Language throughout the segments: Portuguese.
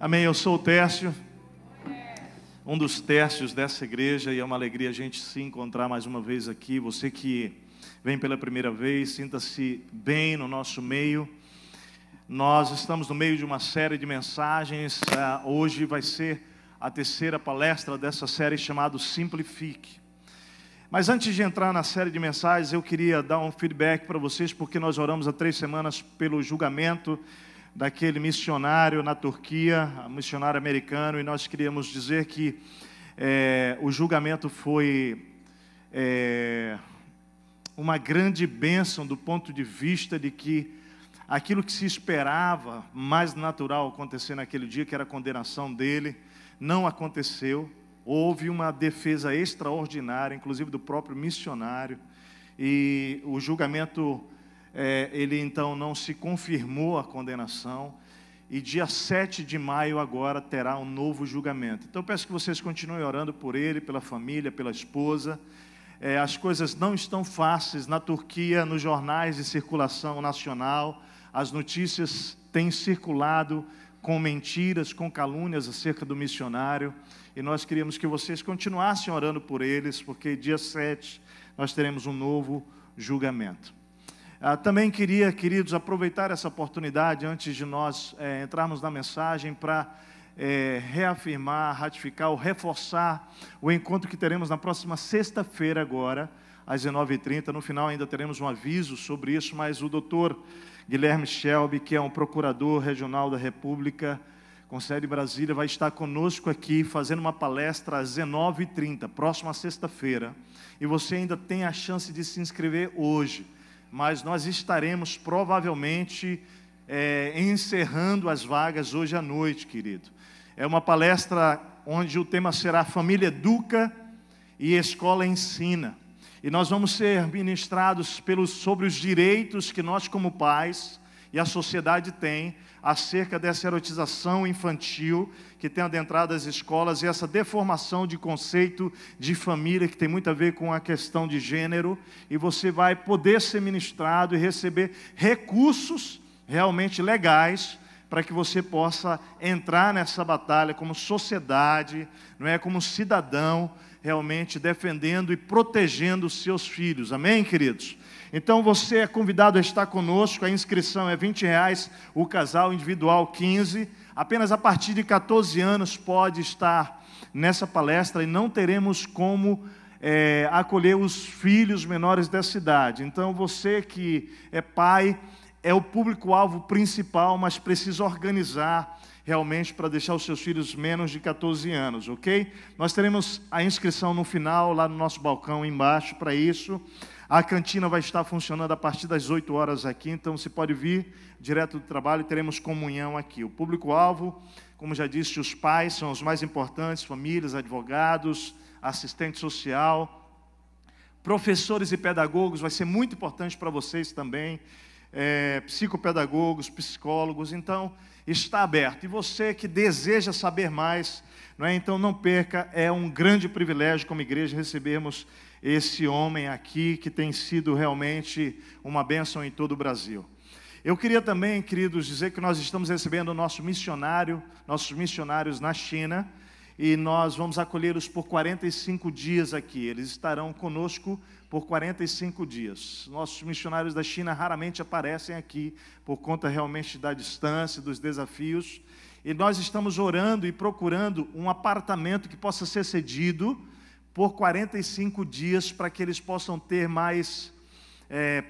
Amém, eu sou o Tércio, um dos Tércios dessa igreja, e é uma alegria a gente se encontrar mais uma vez aqui. Você que vem pela primeira vez, sinta-se bem no nosso meio. Nós estamos no meio de uma série de mensagens. Hoje vai ser a terceira palestra dessa série chamada Simplifique. Mas antes de entrar na série de mensagens, eu queria dar um feedback para vocês, porque nós oramos há 3 semanas pelo julgamento daquele missionário na Turquia, missionário americano, e nós queríamos dizer que o julgamento foi uma grande bênção do ponto de vista de que aquilo que se esperava mais natural acontecer naquele dia, que era a condenação dele, não aconteceu. Houve uma defesa extraordinária, inclusive do próprio missionário, e o julgamento, ele então não se confirmou a condenação, e dia 7 de maio agora terá um novo julgamento. Então eu peço que vocês continuem orando por ele, pela família, pela esposa. As coisas não estão fáceis na Turquia, nos jornais de circulação nacional, as notícias têm circulado com mentiras, com calúnias acerca do missionário, e nós queríamos que vocês continuassem orando por eles, porque dia 7 nós teremos um novo julgamento. Também queria, queridos, aproveitar essa oportunidade, antes de nós entrarmos na mensagem, para reafirmar, ratificar ou reforçar o encontro que teremos na próxima sexta-feira agora, às 19h30. No final ainda teremos um aviso sobre isso, mas o doutor Guilherme Shelby, que é um procurador regional da República, com sede em Brasília, vai estar conosco aqui, fazendo uma palestra às 19h30, próxima sexta-feira. E você ainda tem a chance de se inscrever hoje, mas nós estaremos provavelmente encerrando as vagas hoje à noite, querido. É uma palestra onde o tema será Família Educa e Escola Ensina. E nós vamos ser ministrados sobre os direitos que nós como pais e a sociedade tem acerca dessa erotização infantil que tem adentrado as escolas, e essa deformação de conceito de família que tem muito a ver com a questão de gênero. E você vai poder ser ministrado e receber recursos realmente legais para que você possa entrar nessa batalha como sociedade, não é, como cidadão, realmente defendendo e protegendo os seus filhos. Amém, queridos? Então você é convidado a estar conosco. A inscrição é R$20, o casal individual 15. Apenas a partir de 14 anos pode estar nessa palestra, e não teremos como acolher os filhos menores dessa idade. Então você que é pai é o público-alvo principal, mas precisa organizar realmente para deixar os seus filhos menos de 14 anos, ok? Nós teremos a inscrição no final, lá no nosso balcão embaixo, para isso. A cantina vai estar funcionando a partir das 8 horas aqui, então você pode vir direto do trabalho e teremos comunhão aqui. O público-alvo, como já disse, os pais são os mais importantes, famílias, advogados, assistente social, professores e pedagogos, vai ser muito importante para vocês também, psicopedagogos, psicólogos. Então está aberto. E você que deseja saber mais, não é? Então não perca, é um grande privilégio como igreja recebermos esse homem aqui, que tem sido realmente uma bênção em todo o Brasil. Eu queria também, queridos, dizer que nós estamos recebendo nossos missionários na China, e nós vamos acolhê-los por 45 dias aqui. Eles estarão conosco por 45 dias. Nossos missionários da China raramente aparecem aqui, por conta realmente da distância, dos desafios. E nós estamos orando e procurando um apartamento que possa ser cedido por 45 dias, para que eles possam ter mais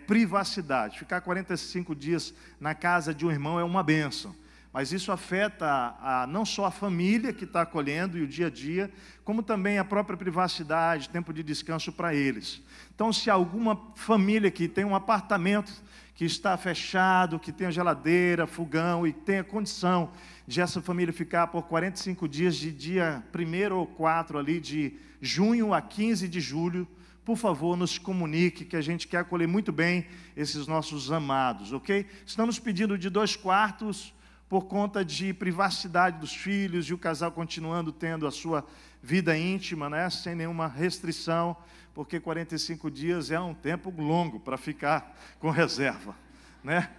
privacidade. Ficar 45 dias na casa de um irmão é uma bênção, mas isso afeta não só a família que está acolhendo e o dia a dia, como também a própria privacidade, tempo de descanso para eles. Então, se alguma família que tem um apartamento que está fechado, que tem a geladeira, fogão, e tem a condição de essa família ficar por 45 dias, de dia 1º ou 4 ali de junho a 15 de julho, por favor, nos comunique, que a gente quer acolher muito bem esses nossos amados, ok? Estamos pedindo de 2 quartos, por conta de privacidade dos filhos, e o casal continuando tendo a sua vida íntima, né, sem nenhuma restrição, porque 45 dias é um tempo longo para ficar com reserva, né?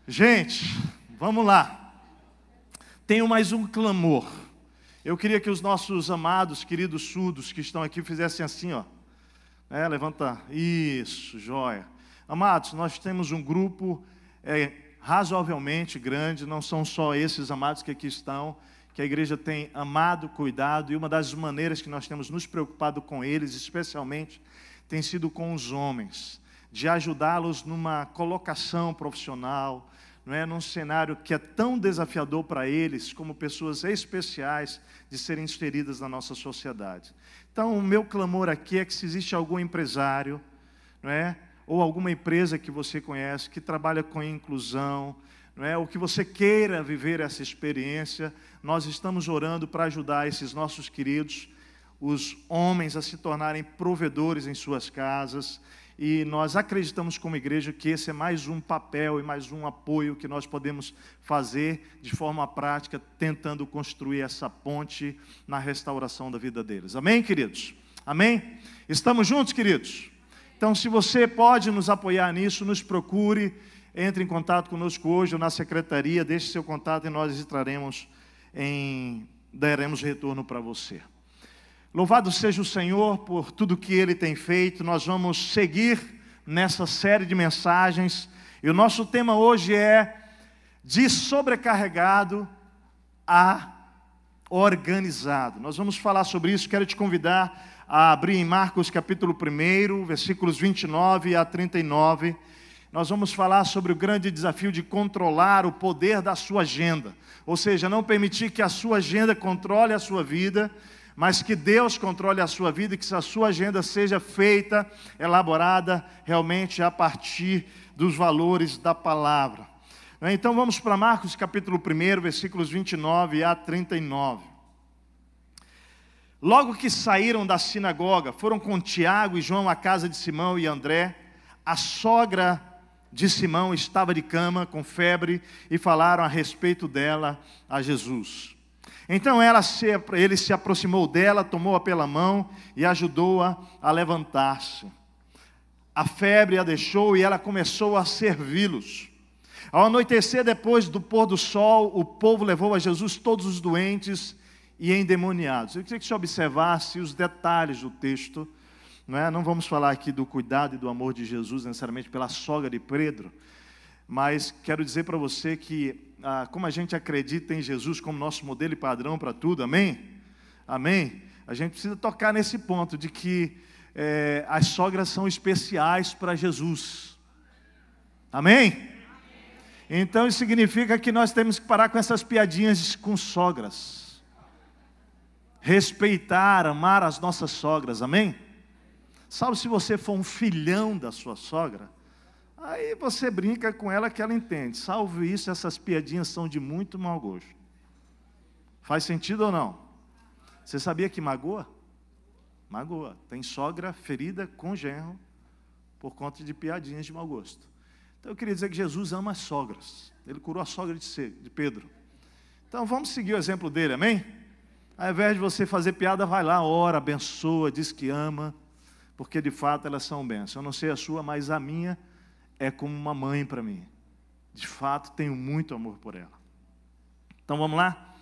Gente, vamos lá. Tenho mais um clamor. Eu queria que os nossos amados, queridos surdos que estão aqui fizessem assim, ó. Levanta. Isso, joia. Amados, nós temos um grupo razoavelmente grande, não são só esses amados que aqui estão, que a igreja tem amado, cuidado, e uma das maneiras que nós temos nos preocupado com eles, especialmente, tem sido com os homens, de ajudá-los numa colocação profissional, num cenário que é tão desafiador para eles, como pessoas especiais, de serem inseridas na nossa sociedade. Então, o meu clamor aqui é que se existe algum empresário, ou alguma empresa que você conhece, que trabalha com inclusão, ou que você queira viver essa experiência, nós estamos orando para ajudar esses nossos queridos, os homens, a se tornarem provedores em suas casas, e nós acreditamos como igreja que esse é mais um papel e mais um apoio que nós podemos fazer de forma prática, tentando construir essa ponte na restauração da vida deles. Amém, queridos? Amém? Estamos juntos, queridos? Então, se você pode nos apoiar nisso, nos procure, entre em contato conosco hoje ou na secretaria, deixe seu contato e nós daremos retorno para você. Louvado seja o Senhor por tudo que Ele tem feito. Nós vamos seguir nessa série de mensagens. E o nosso tema hoje é de sobrecarregado a organizado. Nós vamos falar sobre isso. Quero te convidar a abrir em Marcos capítulo 1, versículos 29 a 39. Nós vamos falar sobre o grande desafio de controlar o poder da sua agenda. Ou seja, não permitir que a sua agenda controle a sua vida, mas que Deus controle a sua vida e que a sua agenda seja feita, elaborada realmente a partir dos valores da palavra. Então vamos para Marcos capítulo 1, versículos 29 a 39. Logo que saíram da sinagoga, foram com Tiago e João à casa de Simão e André. A sogra de Simão estava de cama, com febre, e falaram a respeito dela a Jesus. Então ele se aproximou dela, tomou-a pela mão e ajudou-a a levantar-se. A febre a deixou e ela começou a servi-los. Ao anoitecer, depois do pôr do sol, o povo levou a Jesus todos os doentes e endemoniados. Eu queria que você observasse os detalhes do texto. Não vamos falar aqui do cuidado e do amor de Jesus necessariamente pela sogra de Pedro, mas quero dizer para você que como a gente acredita em Jesus como nosso modelo e padrão para tudo, amém? Amém? A gente precisa tocar nesse ponto de que as sogras são especiais para Jesus. Amém? Então isso significa que nós temos que parar com essas piadinhas com sogras. Respeitar, amar as nossas sogras, amém? Salvo se você for um filhão da sua sogra, aí você brinca com ela que ela entende. Salvo isso, essas piadinhas são de muito mau gosto. Faz sentido ou não? Você sabia que magoa? Magoa. Tem sogra ferida com genro por conta de piadinhas de mau gosto. Então eu queria dizer que Jesus ama as sogras. Ele curou a sogra de Pedro. Então vamos seguir o exemplo dele, amém? Ao invés de você fazer piada, vai lá, ora, abençoa, diz que ama, porque de fato elas são bênçãos. Eu não sei a sua, mas a minha é como uma mãe para mim. De fato, tenho muito amor por ela. Então vamos lá?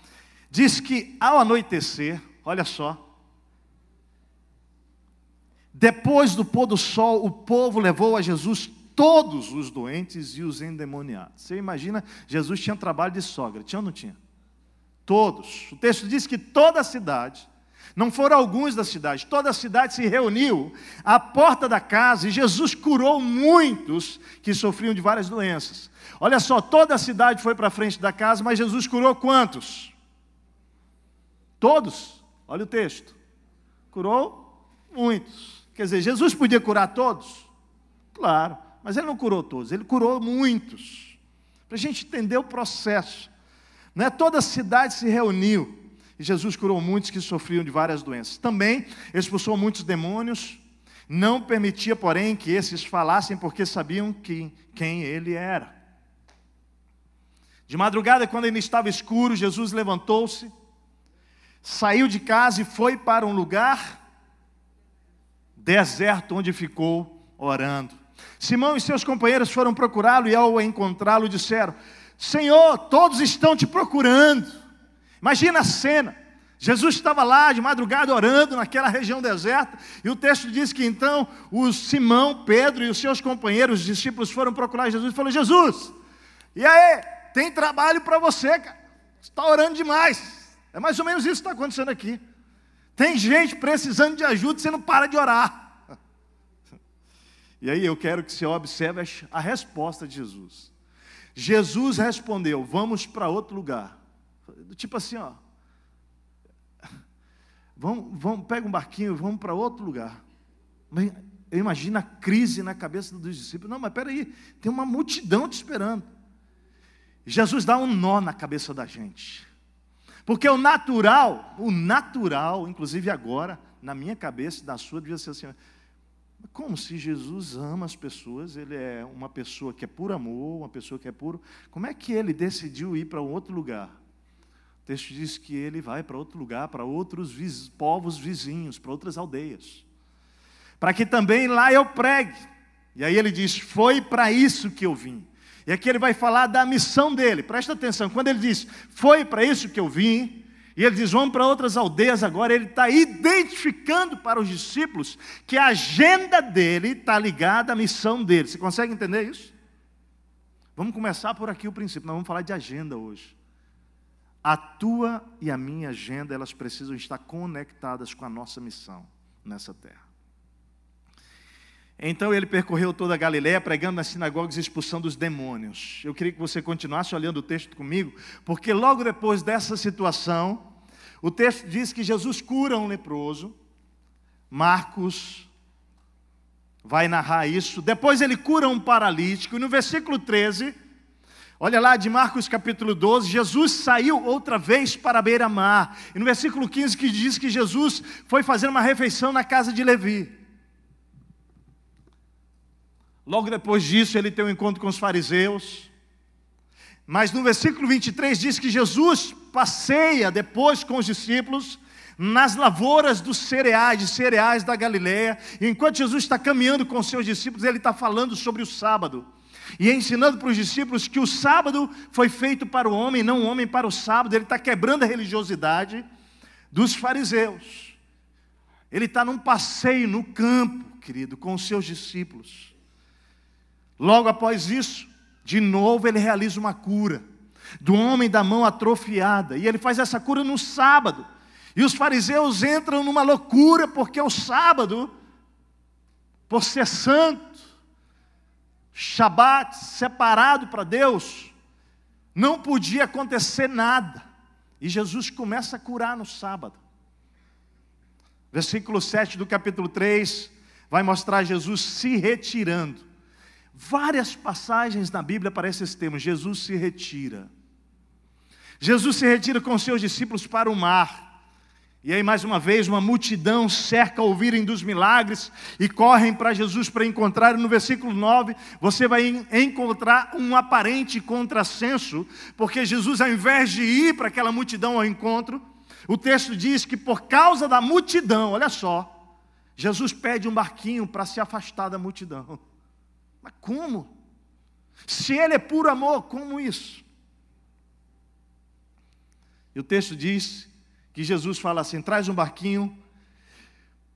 Diz que ao anoitecer, olha só, depois do pôr do sol, o povo levou a Jesus todos os doentes e os endemoniados. Você imagina, Jesus tinha trabalho de sogra, tinha ou não tinha? Todos. O texto diz que toda a cidade, não foram alguns da cidade, toda a cidade se reuniu à porta da casa e Jesus curou muitos que sofriam de várias doenças. Olha só, toda a cidade foi para a frente da casa, mas Jesus curou quantos? Todos. Olha o texto. Curou muitos. Quer dizer, Jesus podia curar todos? Claro, mas Ele não curou todos, Ele curou muitos. Para a gente entender o processo. Toda a cidade se reuniu. E Jesus curou muitos que sofriam de várias doenças. Também expulsou muitos demônios. Não permitia, porém, que esses falassem, porque sabiam quem Ele era. De madrugada, quando ainda estava escuro, Jesus levantou-se, saiu de casa e foi para um lugar deserto, onde ficou orando. Simão e seus companheiros foram procurá-lo e ao encontrá-lo disseram: Senhor, todos estão te procurando. Imagina a cena. Jesus estava lá de madrugada orando naquela região deserta, e o texto diz que então o Simão, Pedro e os seus companheiros, os discípulos, foram procurar Jesus e falaram: Jesus, e aí, tem trabalho para você, cara, você está orando demais. É mais ou menos isso que está acontecendo aqui. Tem gente precisando de ajuda e você não para de orar. E aí eu quero que você observe a resposta de Jesus. Jesus respondeu: vamos para outro lugar. Tipo assim, ó, vamos, pega um barquinho, vamos para outro lugar. Eu imagino a crise na cabeça dos discípulos. Não, mas espera aí, tem uma multidão te esperando. Jesus dá um nó na cabeça da gente. Porque o natural, inclusive agora, na minha cabeça e na sua, devia ser assim: como se Jesus ama as pessoas, ele é uma pessoa que é puro amor, uma pessoa que é puro, como é que ele decidiu ir para um outro lugar? O texto diz que ele vai para outro lugar, para outros povos vizinhos, para outras aldeias, para que também lá eu pregue. E aí ele diz: foi para isso que eu vim. E aqui ele vai falar da missão dele. Presta atenção, quando ele diz foi para isso que eu vim, e ele diz vamos para outras aldeias agora, ele está identificando para os discípulos que a agenda dele está ligada à missão dele. Você consegue entender isso? Vamos começar por aqui o princípio. Nós vamos falar de agenda hoje. A tua e a minha agenda, elas precisam estar conectadas com a nossa missão nessa terra. Então ele percorreu toda a Galileia, pregando nas sinagogas e expulsando os demônios. Eu queria que você continuasse olhando o texto comigo, porque logo depois dessa situação, o texto diz que Jesus cura um leproso. Marcos vai narrar isso. Depois ele cura um paralítico. E no versículo 13, olha lá de Marcos capítulo 12, Jesus saiu outra vez para a beira-mar. E no versículo 15 que diz que Jesus foi fazer uma refeição na casa de Levi. Logo depois disso, ele tem um encontro com os fariseus. Mas no versículo 23 diz que Jesus passeia depois com os discípulos nas lavouras dos cereais da Galileia. E enquanto Jesus está caminhando com os seus discípulos, ele está falando sobre o sábado. E ensinando para os discípulos que o sábado foi feito para o homem, não o homem para o sábado. Ele está quebrando a religiosidade dos fariseus. Ele está num passeio no campo, querido, com os seus discípulos. Logo após isso, de novo ele realiza uma cura do homem da mão atrofiada. E ele faz essa cura no sábado. E os fariseus entram numa loucura, porque o sábado, por ser santo, Shabat, separado para Deus, não podia acontecer nada. E Jesus começa a curar no sábado. Versículo 7 do capítulo 3 vai mostrar Jesus se retirando. Várias passagens na Bíblia aparecem esse termo: Jesus se retira. Jesus se retira com seus discípulos para o mar. E aí mais uma vez uma multidão cerca ao ouvirem dos milagres e correm para Jesus para encontrar. No versículo 9 você vai encontrar um aparente contrassenso, porque Jesus, ao invés de ir para aquela multidão ao encontro, o texto diz que por causa da multidão, olha só, Jesus pede um barquinho para se afastar da multidão. Mas como? Se ele é puro amor, como isso? E o texto diz que Jesus fala assim: traz um barquinho,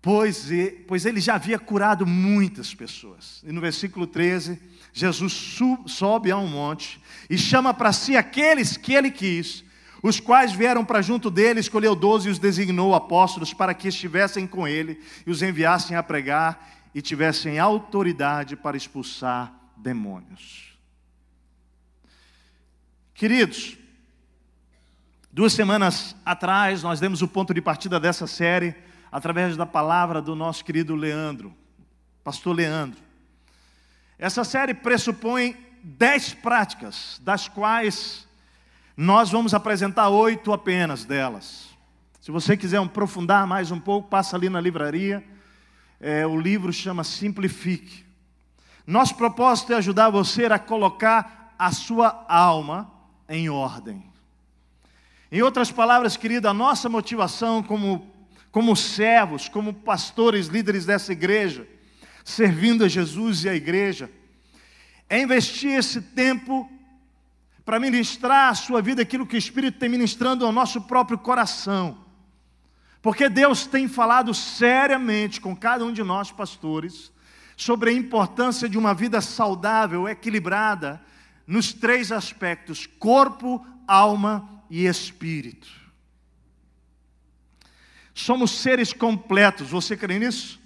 pois ele já havia curado muitas pessoas. E no versículo 13, Jesus sobe a um monte e chama para si aqueles que ele quis, os quais vieram para junto dele, escolheu 12 e os designou apóstolos para que estivessem com ele e os enviassem a pregar e tivessem autoridade para expulsar demônios. Queridos, 2 semanas atrás nós demos o ponto de partida dessa série através da palavra do nosso querido Leandro, pastor Leandro. Essa série pressupõe 10 práticas, das quais nós vamos apresentar 8 apenas delas. Se você quiser aprofundar mais um pouco, passa ali na livraria. O livro chama Simplifique. Nosso propósito é ajudar você a colocar a sua alma em ordem. Em outras palavras, querido, a nossa motivação como servos, como pastores, líderes dessa igreja, servindo a Jesus e a igreja, é investir esse tempo para ministrar à sua vida aquilo que o Espírito tem ministrando ao nosso próprio coração. Porque Deus tem falado seriamente com cada um de nós, pastores, sobre a importância de uma vida saudável, equilibrada, nos 3 aspectos: corpo, alma e espírito. Somos seres completos, você crê nisso?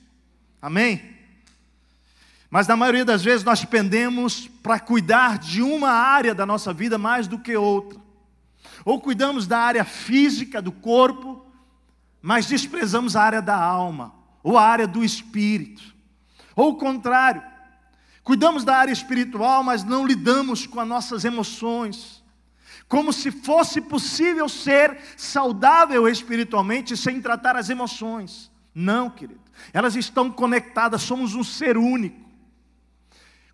Amém? Mas na maioria das vezes nós pendemos para cuidar de uma área da nossa vida mais do que outra. Ou cuidamos da área física do corpo, mas desprezamos a área da alma, ou a área do espírito. Ou o contrário, cuidamos da área espiritual, mas não lidamos com as nossas emoções. Como se fosse possível ser saudável espiritualmente sem tratar as emoções. Não, querido. Elas estão conectadas, somos um ser único.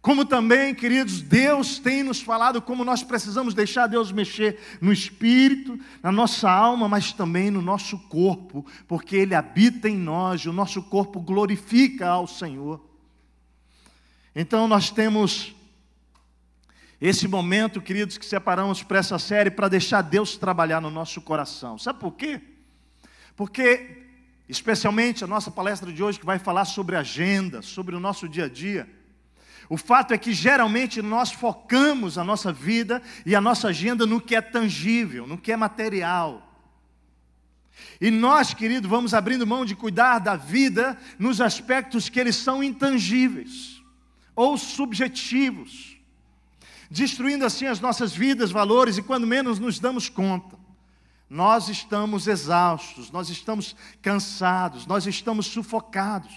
Como também, queridos, Deus tem nos falado como nós precisamos deixar Deus mexer no espírito, na nossa alma, mas também no nosso corpo, porque Ele habita em nós e o nosso corpo glorifica ao Senhor. Então nós temos esse momento, queridos, que separamos para essa série, para deixar Deus trabalhar no nosso coração. Sabe por quê? Porque, especialmente a nossa palestra de hoje, que vai falar sobre agenda, sobre o nosso dia a dia, o fato é que geralmente nós focamos a nossa vida e a nossa agenda no que é tangível, no que é material. E nós, querido, vamos abrindo mão de cuidar da vida nos aspectos que eles são intangíveis ou subjetivos, destruindo assim as nossas vidas, valores, e quando menos nos damos conta, nós estamos exaustos, nós estamos cansados, nós estamos sufocados,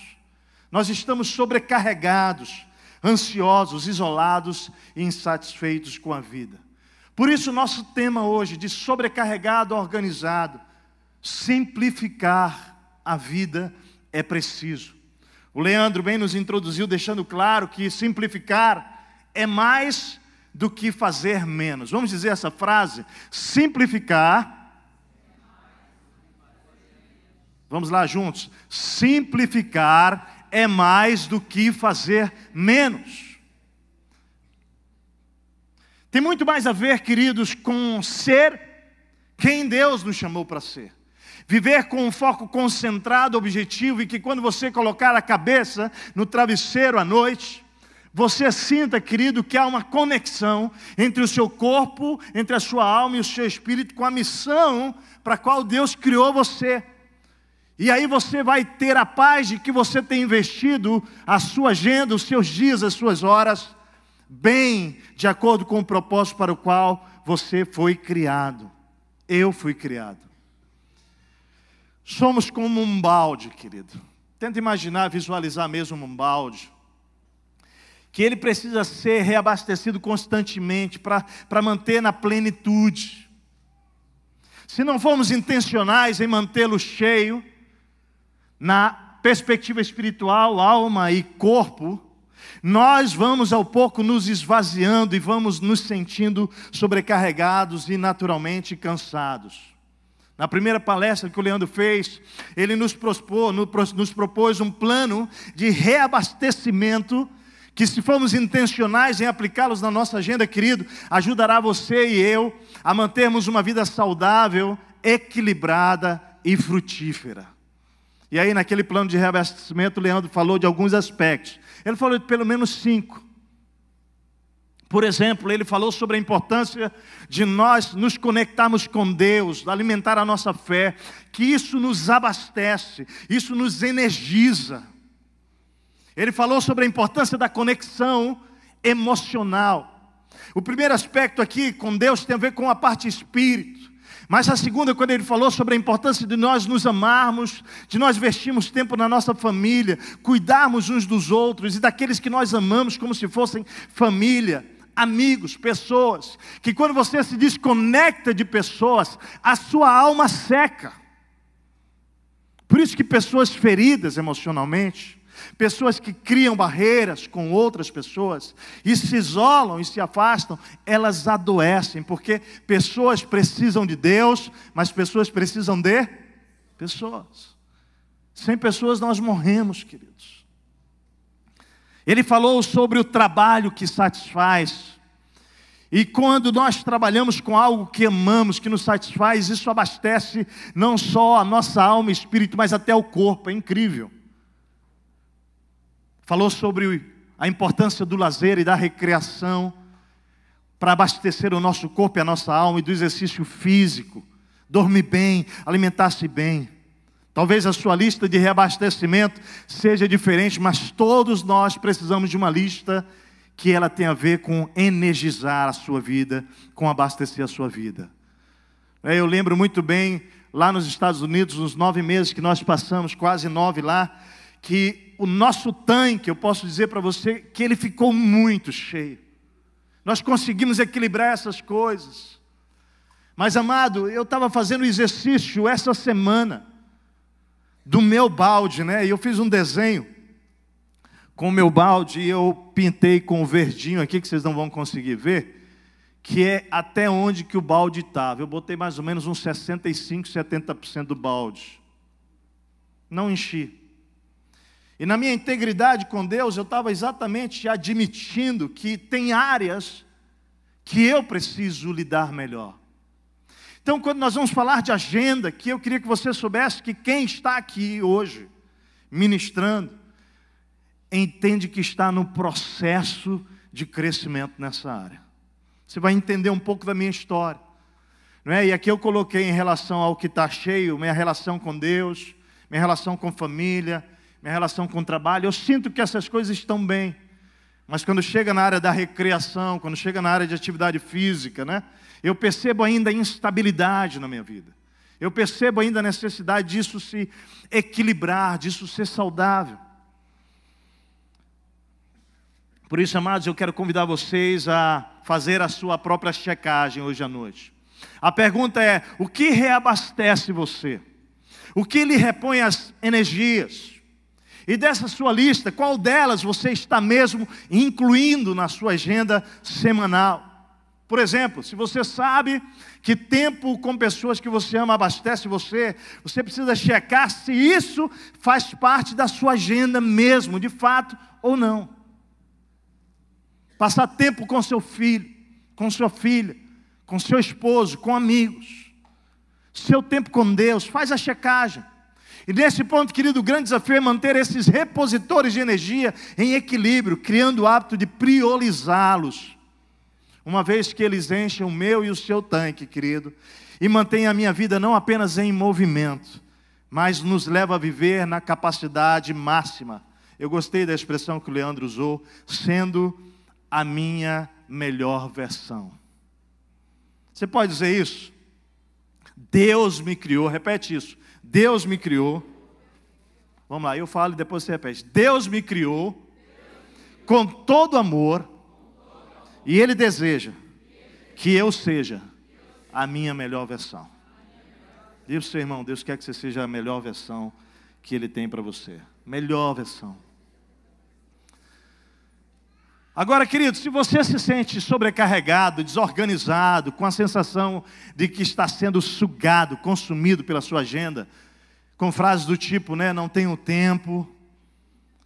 nós estamos sobrecarregados, ansiosos, isolados e insatisfeitos com a vida. Por isso nosso tema hoje, de sobrecarregado a organizado, simplificar a vida é preciso. O Leandro bem nos introduziu, deixando claro que simplificar é mais do que fazer menos. Vamos dizer essa frase? Simplificar. Vamos lá juntos. Simplificar é mais do que fazer menos. Tem muito mais a ver, queridos, com ser quem Deus nos chamou para ser. Viver com um foco concentrado, objetivo, e que quando você colocar a cabeça no travesseiro à noite, você sinta, querido, que há uma conexão entre o seu corpo, entre a sua alma e o seu espírito, com a missão para a qual Deus criou você. E aí você vai ter a paz de que você tem investido a sua agenda, os seus dias, as suas horas, bem de acordo com o propósito para o qual você foi criado. Eu fui criado. Somos como um balde, querido. Tenta imaginar, visualizar mesmo um balde, que ele precisa ser reabastecido constantemente para manter na plenitude. Se não formos intencionais em mantê-lo cheio, na perspectiva espiritual, alma e corpo, nós vamos ao pouco nos esvaziando e vamos nos sentindo sobrecarregados e naturalmente cansados. Na primeira palestra que o Leandro fez, ele nos propôs um plano de reabastecimento, que se formos intencionais em aplicá-los na nossa agenda, querido, ajudará você e eu a mantermos uma vida saudável, equilibrada e frutífera. E aí naquele plano de reabastecimento, o Leandro falou de alguns aspectos. Ele falou de pelo menos 5. Por exemplo, ele falou sobre a importância de nós nos conectarmos com Deus, alimentar a nossa fé, que isso nos abastece, isso nos energiza. Ele falou sobre a importância da conexão emocional. O primeiro aspecto aqui com Deus tem a ver com a parte espírito. Mas a segunda, quando ele falou sobre a importância de nós nos amarmos, de nós investirmos tempo na nossa família, cuidarmos uns dos outros e daqueles que nós amamos como se fossem família, amigos, pessoas, que quando você se desconecta de pessoas, a sua alma seca. Por isso que pessoas feridas emocionalmente, pessoas que criam barreiras com outras pessoas e se isolam e se afastam, elas adoecem, porque pessoas precisam de Deus, mas pessoas precisam de pessoas. Sem pessoas nós morremos, queridos. Ele falou sobre o trabalho que satisfaz E quando nós trabalhamos com algo que amamos, que nos satisfaz, isso abastece não só a nossa alma e espírito, mas até o corpo. É incrível. Falou sobre a importância do lazer e da recreação para abastecer o nosso corpo e a nossa alma, e do exercício físico, dormir bem, alimentar-se bem. Talvez a sua lista de reabastecimento seja diferente, mas todos nós precisamos de uma lista que ela tem a ver com energizar a sua vida, com abastecer a sua vida. Eu lembro muito bem, lá nos Estados Unidos, nos 9 meses que nós passamos, quase 9 lá, que o nosso tanque, eu posso dizer para você, que ele ficou muito cheio. Nós conseguimos equilibrar essas coisas. Mas, amado, eu estava fazendo exercício essa semana do meu balde, né? E eu fiz um desenho com o meu balde, e eu pintei com o verdinho aqui, que vocês não vão conseguir ver, que é até onde que o balde estava. Eu botei mais ou menos uns 65%, 70% do balde. Não enchi. E na minha integridade com Deus, eu estava exatamente admitindo que tem áreas que eu preciso lidar melhor. Então, quando nós vamos falar de agenda, que eu queria que você soubesse que quem está aqui hoje, ministrando, entende que está no processo de crescimento nessa área. Você vai entender um pouco da minha história, não é? E aqui eu coloquei em relação ao que está cheio, minha relação com Deus, minha relação com família, minha relação com o trabalho. Eu sinto que essas coisas estão bem, mas quando chega na área da recreação, quando chega na área de atividade física, né, eu percebo ainda a instabilidade na minha vida. Eu percebo ainda a necessidade disso se equilibrar, disso ser saudável. Por isso, amados, eu quero convidar vocês a fazer a sua própria checagem hoje à noite. A pergunta é: o que reabastece você? O que lhe repõe as energias? E dessa sua lista, qual delas você está mesmo incluindo na sua agenda semanal? Por exemplo, se você sabe que tempo com pessoas que você ama abastece você, você precisa checar se isso faz parte da sua agenda mesmo, de fato ou não. Passar tempo com seu filho, com sua filha, com seu esposo, com amigos. Seu tempo com Deus, faz a checagem. E nesse ponto, querido, o grande desafio é manter esses repositores de energia em equilíbrio, criando o hábito de priorizá-los. Uma vez que eles enchem o meu e o seu tanque, querido, e mantêm a minha vida não apenas em movimento, mas nos leva a viver na capacidade máxima. Eu gostei da expressão que o Leandro usou, sendo a minha melhor versão. Você pode dizer isso? Deus me criou, repete isso. Deus me criou. Vamos lá, eu falo e depois você repete. Deus me criou com todo amor e Ele deseja que eu seja a minha melhor versão. Diga para o seu irmão, Deus quer que você seja a melhor versão que Ele tem para você. Melhor versão. Agora, querido, se você se sente sobrecarregado, desorganizado, com a sensação de que está sendo sugado, consumido pela sua agenda, com frases do tipo, né, não tenho tempo,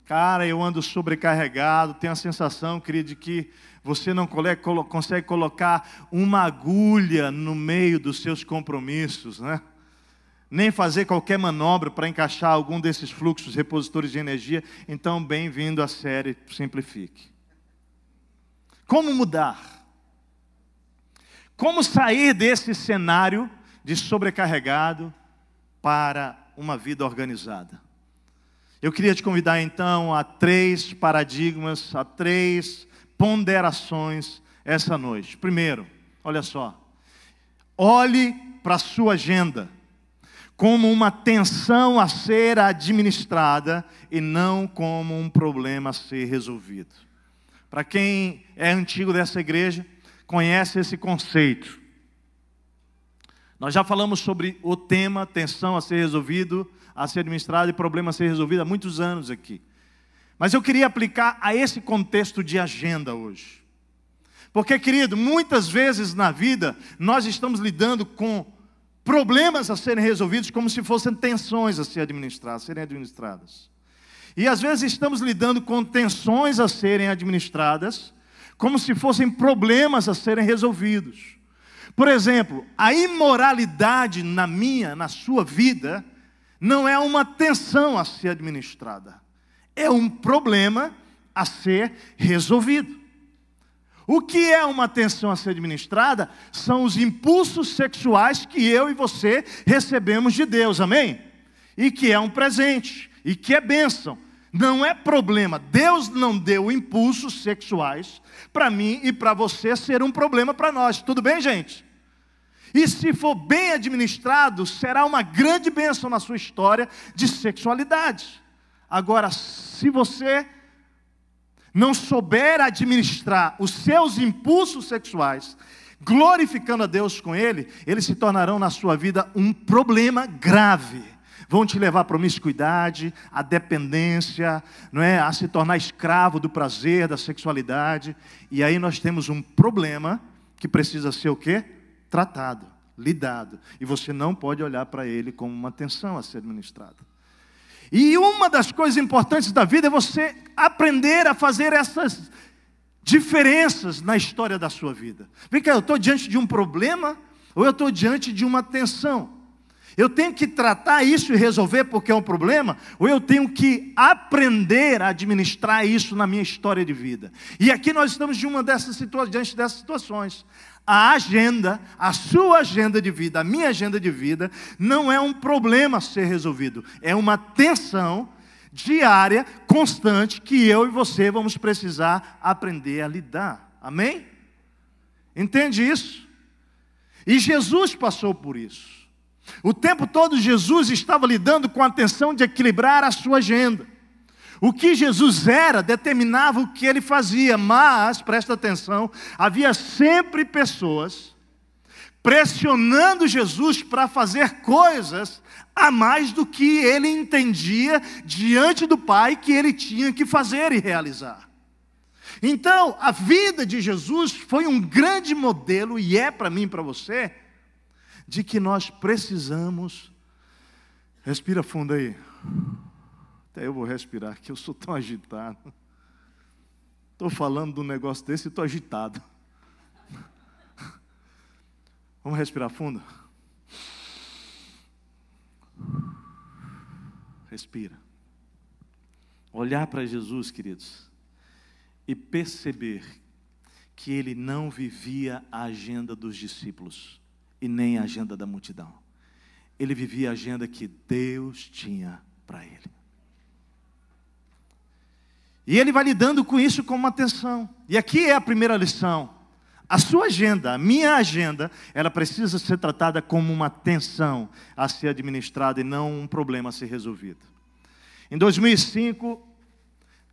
cara, eu ando sobrecarregado, tenho a sensação, querido, de que você não consegue colocar uma agulha no meio dos seus compromissos, né? Nem fazer qualquer manobra para encaixar algum desses fluxos repositores de energia. Então, bem-vindo à série Simplifique. Como mudar? Como sair desse cenário de sobrecarregado para uma vida organizada? Eu queria te convidar então a 3 paradigmas, a 3 ponderações essa noite. Primeiro, olha só, olhe para a sua agenda como uma tensão a ser administrada e não como um problema a ser resolvido. Para quem é antigo dessa igreja, conhece esse conceito. Nós já falamos sobre o tema tensão a ser resolvido, a ser administrado e problema a ser resolvido há muitos anos aqui. Mas eu queria aplicar a esse contexto de agenda hoje. Porque, querido, muitas vezes na vida nós estamos lidando com problemas a serem resolvidos como se fossem tensões a serem administradas. E às vezes estamos lidando com tensões a serem administradas como se fossem problemas a serem resolvidos. Por exemplo, a imoralidade na sua vida, não é uma tensão a ser administrada. É um problema a ser resolvido. O que é uma tensão a ser administrada? São os impulsos sexuais que eu e você recebemos de Deus, amém? E que é um presente, e que é bênção. Não é problema. Deus não deu impulsos sexuais para mim e para você ser um problema para nós. Tudo bem, gente? E se for bem administrado, será uma grande bênção na sua história de sexualidade. Agora, se você não souber administrar os seus impulsos sexuais, glorificando a Deus com eles se tornarão na sua vida um problema grave. Vão te levar à promiscuidade, à dependência, não é? A se tornar escravo do prazer, da sexualidade. E aí nós temos um problema que precisa ser o quê? Tratado, lidado. E você não pode olhar para ele como uma tensão a ser administrada. E uma das coisas importantes da vida é você aprender a fazer essas diferenças na história da sua vida. Vem cá, eu estou diante de um problema ou eu estou diante de uma tensão? Eu tenho que tratar isso e resolver porque é um problema, ou eu tenho que aprender a administrar isso na minha história de vida? E aqui nós estamos diante dessas situações. A agenda, a sua agenda de vida, a minha agenda de vida, não é um problema a ser resolvido. É uma tensão diária, constante, que eu e você vamos precisar aprender a lidar. Amém? Entende isso? E Jesus passou por isso. O tempo todo Jesus estava lidando com a tensão de equilibrar a sua agenda. O que Jesus era determinava o que ele fazia, mas, presta atenção, havia sempre pessoas pressionando Jesus para fazer coisas a mais do que ele entendia diante do Pai que ele tinha que fazer e realizar. Então, a vida de Jesus foi um grande modelo, e é para mim e para você, de que nós precisamos. Respira fundo aí. Até eu vou respirar, que eu sou tão agitado. Estou falando de um negócio desse e estou agitado. Vamos respirar fundo? Respira. Olhar para Jesus, queridos, e perceber que ele não vivia a agenda dos discípulos e nem a agenda da multidão. Ele vivia a agenda que Deus tinha para ele. E ele vai lidando com isso com uma tensão. E aqui é a primeira lição. A sua agenda, a minha agenda, ela precisa ser tratada como uma tensão a ser administrada e não um problema a ser resolvido. Em 2005,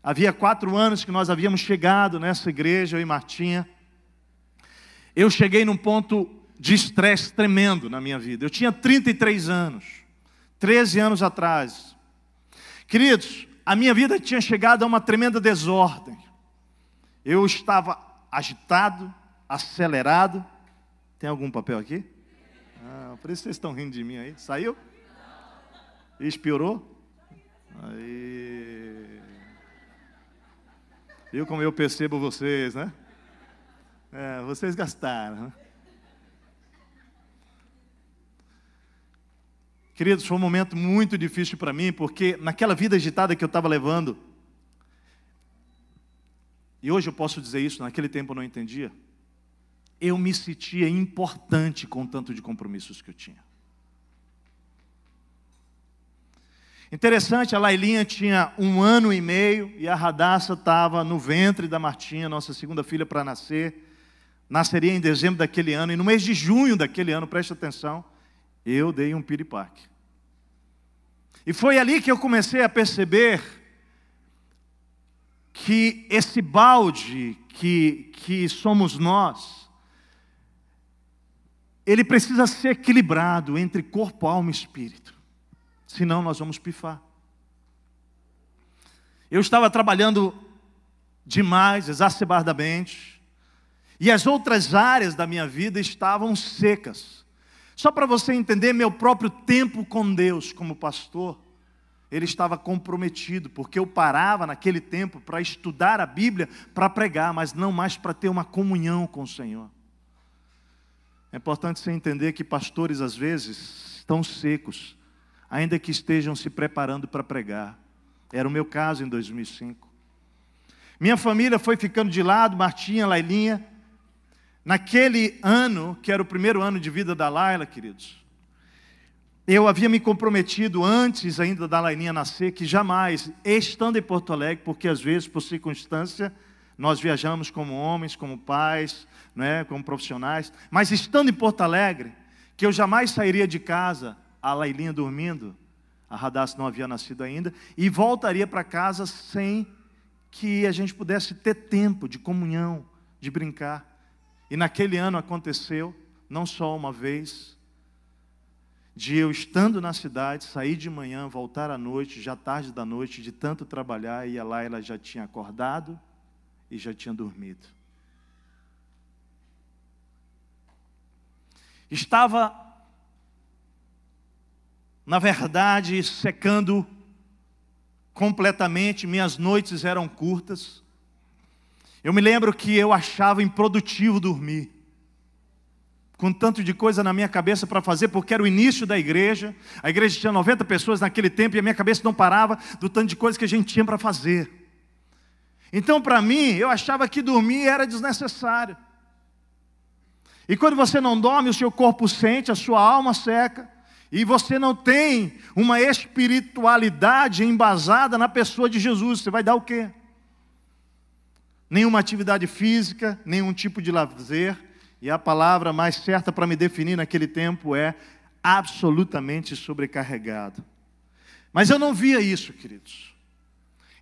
havia 4 anos que nós havíamos chegado nessa igreja, eu e Martinha. Eu cheguei num ponto de estresse tremendo na minha vida. Eu tinha 33 anos, 13 anos atrás. Queridos, a minha vida tinha chegado a uma tremenda desordem. Eu estava agitado, acelerado. Tem algum papel aqui? Por isso vocês estão rindo de mim aí. Saiu? Expirou? Aí. Viu como eu percebo vocês, né? Vocês gastaram, né? Queridos, foi um momento muito difícil para mim, porque naquela vida agitada que eu estava levando, e hoje eu posso dizer isso, naquele tempo eu não entendia, eu me sentia importante com o tanto de compromissos que eu tinha. Interessante, a Lailinha tinha 1 ano e meio, e a Radassa estava no ventre da Martinha, nossa segunda filha para nascer, nasceria em dezembro daquele ano, e no mês de junho daquele ano, preste atenção, eu dei um piripaque. E foi ali que eu comecei a perceber que esse balde que somos nós, ele precisa ser equilibrado entre corpo, alma e espírito. Senão nós vamos pifar. Eu estava trabalhando demais, exacerbadamente, e as outras áreas da minha vida estavam secas. Só para você entender, meu próprio tempo com Deus como pastor ele estava comprometido, porque eu parava naquele tempo para estudar a Bíblia, para pregar, mas não mais para ter uma comunhão com o Senhor. É importante você entender que pastores às vezes estão secos, ainda que estejam se preparando para pregar. Era o meu caso em 2005. Minha família foi ficando de lado, Martinha, Lailinha. Naquele ano, que era o primeiro ano de vida da Laila, queridos, eu havia me comprometido antes ainda da Lailinha nascer, que jamais, estando em Porto Alegre, porque às vezes, por circunstância, nós viajamos como homens, como pais, né, como profissionais, mas estando em Porto Alegre, que eu jamais sairia de casa, a Lailinha dormindo, a Radassa não havia nascido ainda, e voltaria para casa sem que a gente pudesse ter tempo de comunhão, de brincar. E naquele ano aconteceu, não só uma vez, de eu estando na cidade, sair de manhã, voltar à noite, já tarde da noite, de tanto trabalhar, e lá ela já tinha acordado e já tinha dormido. Estava, na verdade, secando completamente, minhas noites eram curtas. Eu me lembro que eu achava improdutivo dormir, com tanto de coisa na minha cabeça para fazer, porque era o início da igreja. A igreja tinha 90 pessoas naquele tempo e a minha cabeça não parava do tanto de coisa que a gente tinha para fazer. Então, para mim, eu achava que dormir era desnecessário. E quando você não dorme, o seu corpo sente, a sua alma seca, e você não tem uma espiritualidade embasada na pessoa de Jesus. Você vai dar o quê? Nenhuma atividade física, nenhum tipo de lazer. E a palavra mais certa para me definir naquele tempo é absolutamente sobrecarregado. Mas eu não via isso, queridos.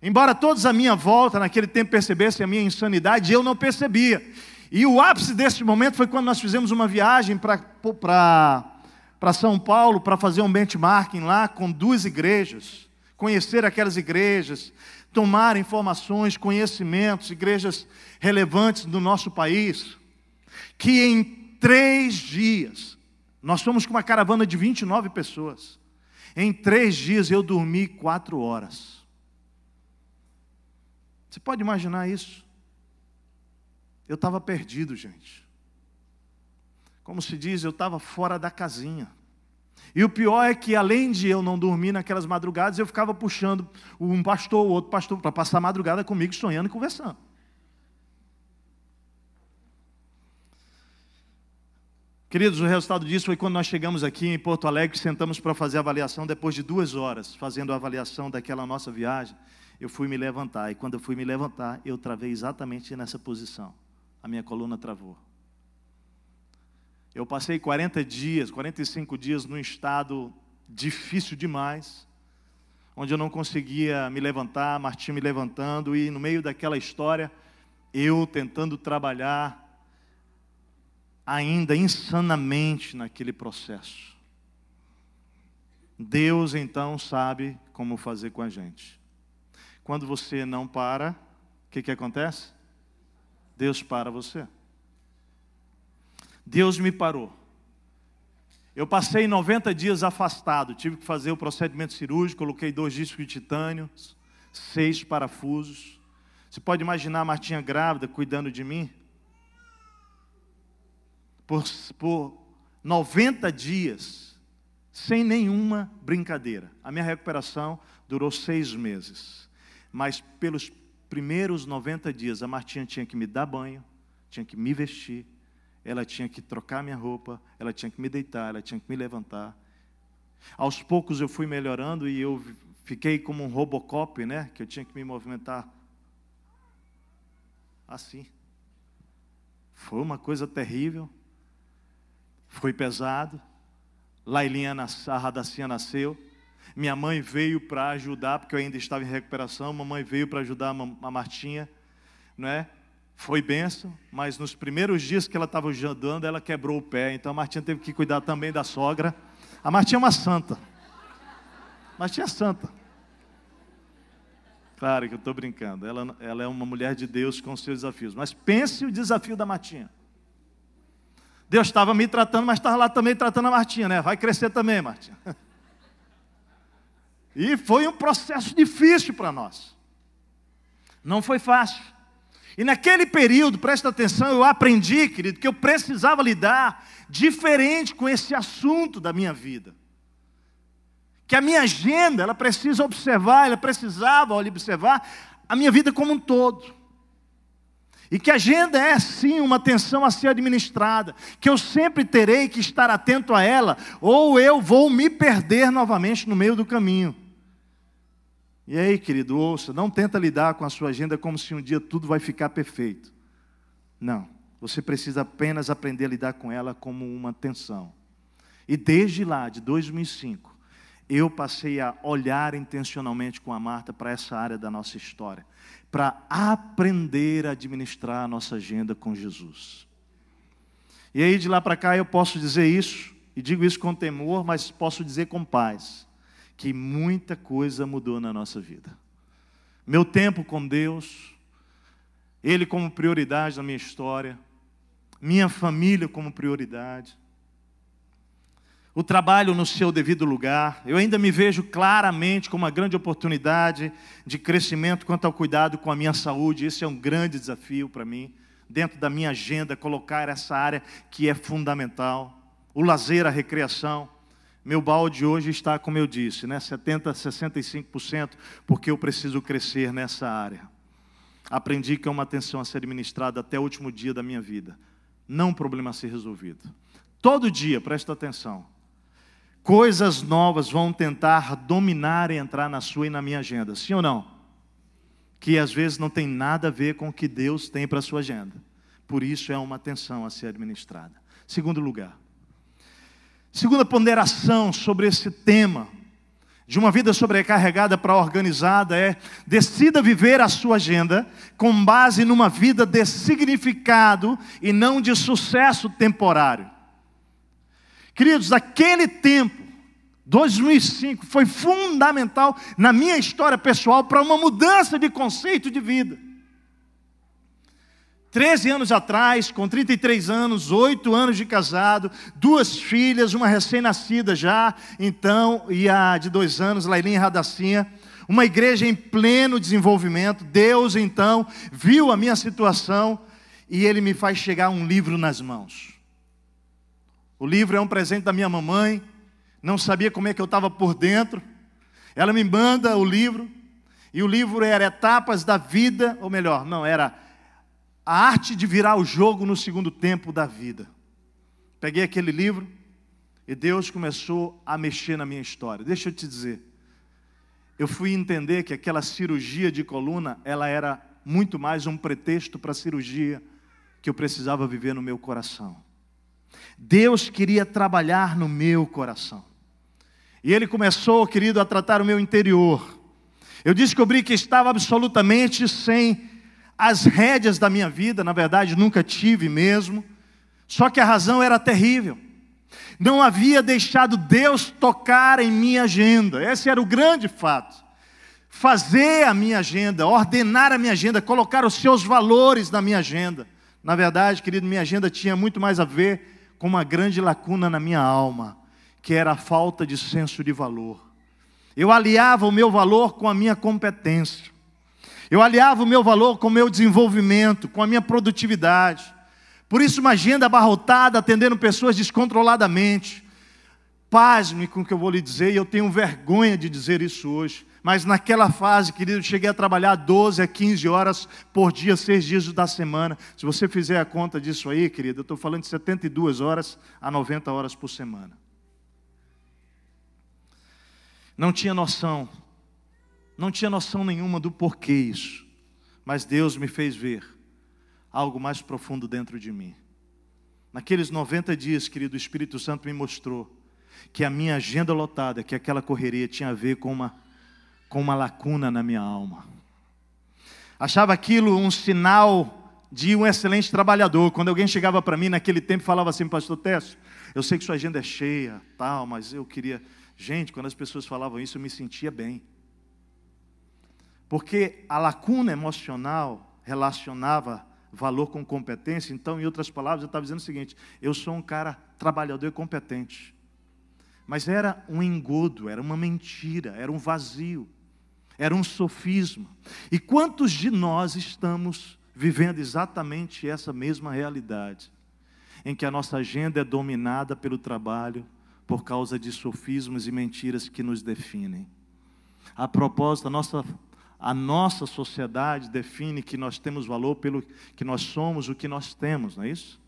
Embora todos à minha volta naquele tempo percebessem a minha insanidade, eu não percebia. E o ápice desse momento foi quando nós fizemos uma viagem para São Paulo, para fazer um benchmarking lá com 2 igrejas, conhecer aquelas igrejas, tomar informações, conhecimentos, igrejas relevantes do nosso país, que em 3 dias, nós fomos com uma caravana de 29 pessoas, em 3 dias eu dormi 4 horas. Você pode imaginar isso? Eu estava perdido, gente. Como se diz, eu estava fora da casinha. E o pior é que, além de eu não dormir naquelas madrugadas, eu ficava puxando um pastor, o outro pastor, para passar a madrugada comigo, sonhando e conversando. Queridos, o resultado disso foi quando nós chegamos aqui em Porto Alegre, sentamos para fazer a avaliação. Depois de 2 horas, fazendo a avaliação daquela nossa viagem, eu fui me levantar. E quando eu fui me levantar, eu travei exatamente nessa posição. A minha coluna travou. Eu passei 40 dias, 45 dias num estado difícil demais, onde eu não conseguia me levantar, Martim me levantando, e no meio daquela história, eu tentando trabalhar, ainda insanamente naquele processo. Deus então sabe como fazer com a gente. Quando você não para, o que acontece? Deus para você. Deus me parou. Eu passei 90 dias afastado, tive que fazer o procedimento cirúrgico, coloquei 2 discos de titânio, 6 parafusos. Você pode imaginar a Martinha grávida cuidando de mim? Por 90 dias, sem nenhuma brincadeira. A minha recuperação durou 6 meses. Mas pelos primeiros 90 dias, a Martinha tinha que me dar banho, tinha que me vestir, ela tinha que trocar minha roupa, ela tinha que me deitar, ela tinha que me levantar. Aos poucos eu fui melhorando e eu fiquei como um Robocop, né? Que eu tinha que me movimentar assim. Foi uma coisa terrível. Foi pesado. Lailinha, a Radacinha nasceu. Minha mãe veio para ajudar, porque eu ainda estava em recuperação. Mamãe veio para ajudar a Martinha, né? Foi bênção, mas nos primeiros dias que ela estava ajudando, ela quebrou o pé. Então a Martinha teve que cuidar também da sogra. A Martinha é uma santa. Martinha é santa. Claro que eu estou brincando. Ela é uma mulher de Deus com seus desafios. Mas pense o desafio da Martinha. Deus estava me tratando, mas estava lá também tratando a Martinha, né? Vai crescer também, Martinha. E foi um processo difícil para nós. Não foi fácil. E naquele período, presta atenção, eu aprendi, querido, que eu precisava lidar diferente com esse assunto da minha vida. Que a minha agenda, ela precisa observar, ela precisava observar a minha vida como um todo. E que a agenda é sim uma atenção a ser administrada, que eu sempre terei que estar atento a ela, ou eu vou me perder novamente no meio do caminho. E aí, querido, ouça, não tenta lidar com a sua agenda como se um dia tudo vai ficar perfeito. Não, você precisa apenas aprender a lidar com ela como uma tensão. E desde lá, de 2005, eu passei a olhar intencionalmente com a Marta para essa área da nossa história, para aprender a administrar a nossa agenda com Jesus. E aí, de lá para cá, eu posso dizer isso, e digo isso com temor, mas posso dizer com paz, que muita coisa mudou na nossa vida. Meu tempo com Deus, Ele como prioridade na minha história, minha família como prioridade, o trabalho no seu devido lugar. Eu ainda me vejo claramente como uma grande oportunidade de crescimento quanto ao cuidado com a minha saúde. Esse é um grande desafio para mim, dentro da minha agenda, colocar essa área que é fundamental. O lazer, a recreação. Meu balde hoje está, como eu disse, 70%, 65%, porque eu preciso crescer nessa área. Aprendi que é uma atenção a ser administrada até o último dia da minha vida. Não um problema a ser resolvido. Todo dia, presta atenção, coisas novas vão tentar dominar e entrar na sua e na minha agenda. Sim ou não? Que às vezes não tem nada a ver com o que Deus tem para a sua agenda. Por isso é uma atenção a ser administrada. Segundo lugar. Segunda ponderação sobre esse tema, de uma vida sobrecarregada para organizada, é: decida viver a sua agenda com base numa vida de significado e não de sucesso temporário. Queridos, aquele tempo, 2005, foi fundamental na minha história pessoal para uma mudança de conceito de vida. 13 anos atrás, com 33 anos, 8 anos de casado, 2 filhas, uma recém-nascida já, então, e a de 2 anos, Lailinha e Radacinha, uma igreja em pleno desenvolvimento. Deus, então, viu a minha situação e Ele me faz chegar um livro nas mãos. O livro é um presente da minha mamãe, não sabia como é que eu estava por dentro. Ela me manda o livro, e o livro era Etapas da Vida, ou melhor, não, era A Arte de Virar o Jogo no Segundo Tempo da Vida. Peguei aquele livro e Deus começou a mexer na minha história. Deixa eu te dizer, eu fui entender que aquela cirurgia de coluna, ela era muito mais um pretexto para a cirurgia que eu precisava viver no meu coração. Deus queria trabalhar no meu coração. E Ele começou, querido, a tratar o meu interior. Eu descobri que estava absolutamente sem as rédeas da minha vida, na verdade nunca tive mesmo, só que a razão era terrível. Não havia deixado Deus tocar em minha agenda, esse era o grande fato. Fazer a minha agenda, ordenar a minha agenda, colocar os seus valores na minha agenda. Na verdade, querido, minha agenda tinha muito mais a ver com uma grande lacuna na minha alma, que era a falta de senso de valor. Eu aliava o meu valor com a minha competência. Eu aliava o meu valor com o meu desenvolvimento, com a minha produtividade. Por isso, uma agenda abarrotada, atendendo pessoas descontroladamente. Pasme com o que eu vou lhe dizer, e eu tenho vergonha de dizer isso hoje. Mas naquela fase, querido, eu cheguei a trabalhar 12 a 15 horas por dia, 6 dias da semana. Se você fizer a conta disso aí, querido, eu estou falando de 72 horas a 90 horas por semana. Não tinha noção nenhuma do porquê isso. Mas Deus me fez ver algo mais profundo dentro de mim. Naqueles 90 dias, querido, o Espírito Santo me mostrou que a minha agenda lotada, que aquela correria tinha a ver com uma lacuna na minha alma. Achava aquilo um sinal de um excelente trabalhador. Quando alguém chegava para mim naquele tempo e falava assim: pastor Técio, eu sei que sua agenda é cheia, tal, mas eu queria... Gente, quando as pessoas falavam isso, eu me sentia bem. Porque a lacuna emocional relacionava valor com competência. Então, em outras palavras, eu estava dizendo o seguinte: eu sou um cara trabalhador e competente. Mas era um engodo, era uma mentira, era um vazio, era um sofisma. E quantos de nós estamos vivendo exatamente essa mesma realidade, em que a nossa agenda é dominada pelo trabalho, por causa de sofismas e mentiras que nos definem? A propósito, a nossa sociedade define que nós temos valor pelo que nós somos, o que nós temos, não é isso?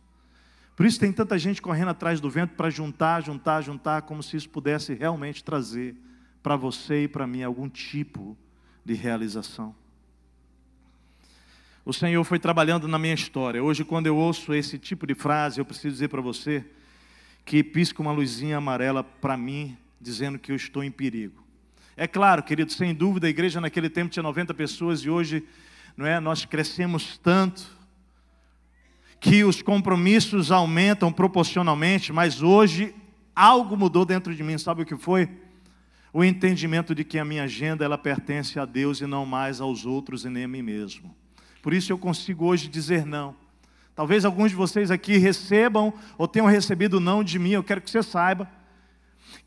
Por isso tem tanta gente correndo atrás do vento para juntar, como se isso pudesse realmente trazer para você e para mim algum tipo de realização. O Senhor foi trabalhando na minha história. Hoje, quando eu ouço esse tipo de frase, eu preciso dizer para você que pisca uma luzinha amarela para mim, dizendo que eu estou em perigo. É claro, querido, sem dúvida, a igreja naquele tempo tinha 90 pessoas e hoje, não é, nós crescemos tanto que os compromissos aumentam proporcionalmente, mas hoje algo mudou dentro de mim. Sabe o que foi? O entendimento de que a minha agenda, ela pertence a Deus e não mais aos outros e nem a mim mesmo. Por isso eu consigo hoje dizer não. Talvez alguns de vocês aqui recebam ou tenham recebido não de mim. Eu quero que você saiba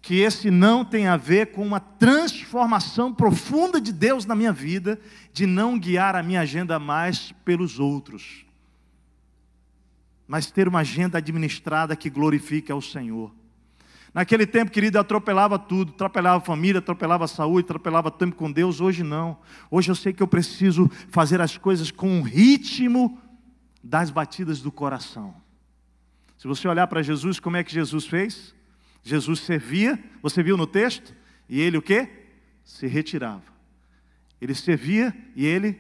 que esse não tem a ver com uma transformação profunda de Deus na minha vida, de não guiar a minha agenda mais pelos outros, mas ter uma agenda administrada que glorifique ao Senhor. Naquele tempo, querido, eu atropelava tudo, atropelava a família, atropelava a saúde, atropelava tempo com Deus. Hoje não. Hoje eu sei que eu preciso fazer as coisas com o ritmo das batidas do coração. Se você olhar para Jesus, como é que Jesus fez? Jesus servia, você viu no texto? E ele o quê? Se retirava. Ele servia e ele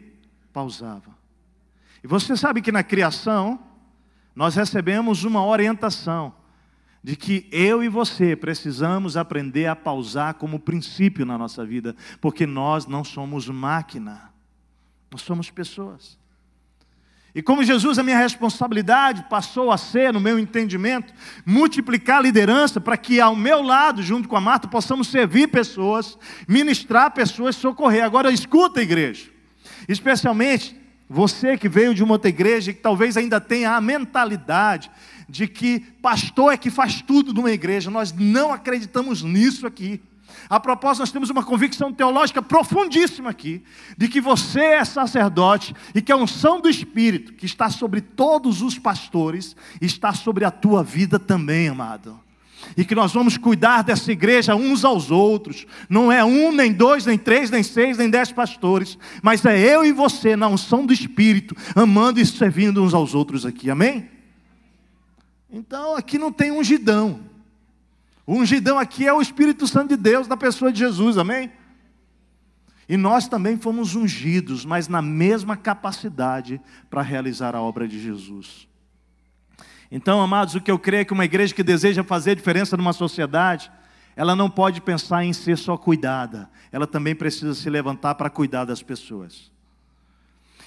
pausava. E você sabe que na criação, nós recebemos uma orientação de que eu e você precisamos aprender a pausar como princípio na nossa vida, porque nós não somos máquina, nós somos pessoas. E como Jesus, a minha responsabilidade passou a ser, no meu entendimento, multiplicar a liderança para que ao meu lado, junto com a Marta, possamos servir pessoas, ministrar pessoas, socorrer. Agora escuta, igreja, especialmente você que veio de uma outra igreja e que talvez ainda tenha a mentalidade de que pastor é que faz tudo numa igreja. Nós não acreditamos nisso aqui. A propósito, nós temos uma convicção teológica profundíssima aqui, de que você é sacerdote e que a unção do Espírito, que está sobre todos os pastores, está sobre a tua vida também, amado. E que nós vamos cuidar dessa igreja uns aos outros. Não é um, nem dois, nem três, nem seis, nem 10 pastores, mas é eu e você na unção do Espírito, amando e servindo uns aos outros aqui, amém? Então aqui não tem ungidão. O ungidão aqui é o Espírito Santo de Deus na pessoa de Jesus, amém? E nós também fomos ungidos, mas na mesma capacidade para realizar a obra de Jesus. Então, amados, o que eu creio é que uma igreja que deseja fazer diferença numa sociedade, ela não pode pensar em ser só cuidada, ela também precisa se levantar para cuidar das pessoas.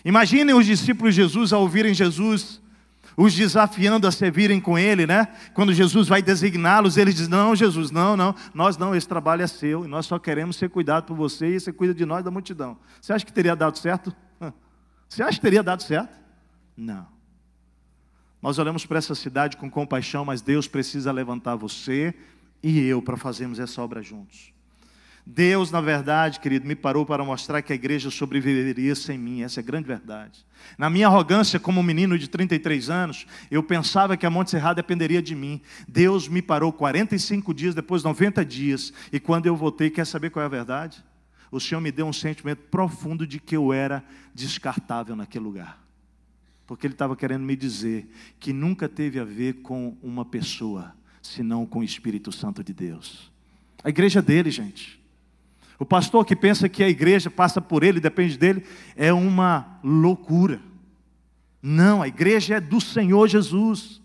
Imaginem os discípulos de Jesus ao ouvirem Jesus os desafiando a servirem com ele, né? Quando Jesus vai designá-los, eles dizem: não, Jesus, não, nós não, esse trabalho é seu, e nós só queremos ser cuidados por você, e você cuida de nós, da multidão. Você acha que teria dado certo? Você acha que teria dado certo? Não. Nós olhamos para essa cidade com compaixão, mas Deus precisa levantar você e eu para fazermos essa obra juntos. Deus, na verdade, querido, me parou para mostrar que a igreja sobreviveria sem mim. Essa é a grande verdade. Na minha arrogância como menino de 33 anos, eu pensava que a Monte Serrado dependeria de mim. Deus me parou 45 dias, depois 90 dias. E quando eu voltei, quer saber qual é a verdade? O Senhor me deu um sentimento profundo de que eu era descartável naquele lugar. Porque Ele estava querendo me dizer que nunca teve a ver com uma pessoa, senão com o Espírito Santo de Deus. A igreja é dele, gente. O pastor que pensa que a igreja passa por ele, depende dele, é uma loucura. Não, a igreja é do Senhor Jesus.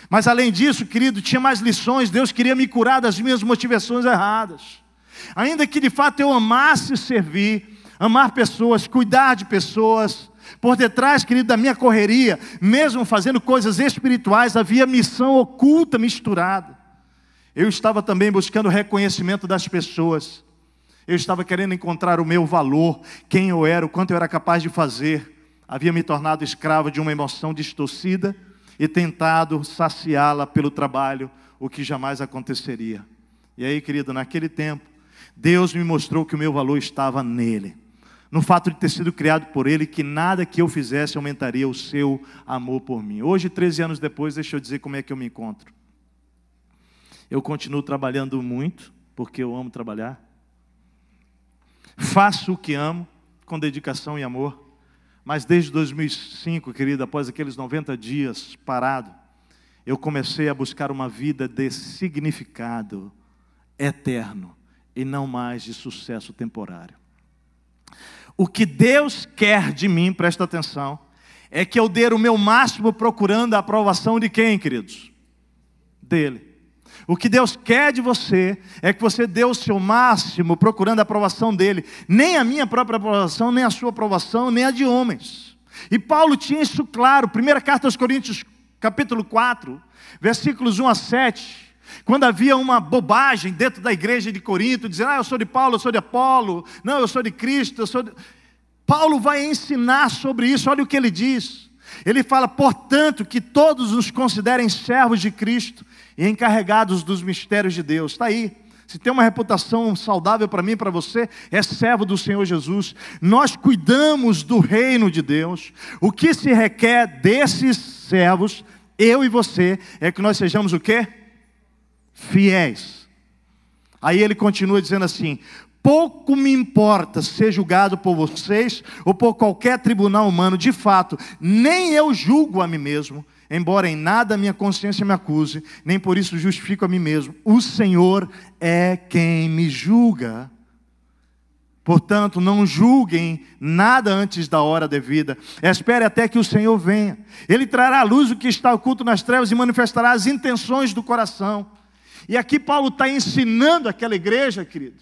Mas além disso, querido, tinha mais lições. Deus queria me curar das minhas motivações erradas. Ainda que de fato eu amasse servir, amar pessoas, cuidar de pessoas, por detrás, querido, da minha correria, mesmo fazendo coisas espirituais, havia missão oculta misturada. Eu estava também buscando o reconhecimento das pessoas. Eu estava querendo encontrar o meu valor, quem eu era, o quanto eu era capaz de fazer. Havia me tornado escravo de uma emoção distorcida e tentado saciá-la pelo trabalho, o que jamais aconteceria. E aí, querido, naquele tempo, Deus me mostrou que o meu valor estava nele. No fato de ter sido criado por Ele, que nada que eu fizesse aumentaria o seu amor por mim. Hoje, 13 anos depois, deixa eu dizer como é que eu me encontro. Eu continuo trabalhando muito, porque eu amo trabalhar. Faço o que amo, com dedicação e amor. Mas desde 2005, querido, após aqueles 90 dias parado, eu comecei a buscar uma vida de significado eterno e não mais de sucesso temporário. O que Deus quer de mim, presta atenção, é que eu dê o meu máximo procurando a aprovação de quem, queridos? Dele. O que Deus quer de você é que você dê o seu máximo procurando a aprovação dele. Nem a minha própria aprovação, nem a sua aprovação, nem a de homens. E Paulo tinha isso claro. Primeira carta aos Coríntios, capítulo 4, versículos 1 a 7. Quando havia uma bobagem dentro da igreja de Corinto, dizendo, eu sou de Paulo, eu sou de Apolo, não, eu sou de Cristo, eu sou de... Paulo vai ensinar sobre isso, olha o que ele diz. Ele fala, portanto, que todos nos considerem servos de Cristo e encarregados dos mistérios de Deus. Está aí. Se tem uma reputação saudável para mim e para você, é servo do Senhor Jesus. Nós cuidamos do reino de Deus. O que se requer desses servos, eu e você, é que nós sejamos o quê? Fiéis. Aí ele continua dizendo assim, pouco me importa ser julgado por vocês ou por qualquer tribunal humano. De fato, nem eu julgo a mim mesmo, embora em nada a minha consciência me acuse, nem por isso justifico a mim mesmo. O Senhor é quem me julga. Portanto, não julguem nada antes da hora devida. Espere até que o Senhor venha. Ele trará à luz o que está oculto nas trevas e manifestará as intenções do coração. E aqui Paulo está ensinando aquela igreja, querido,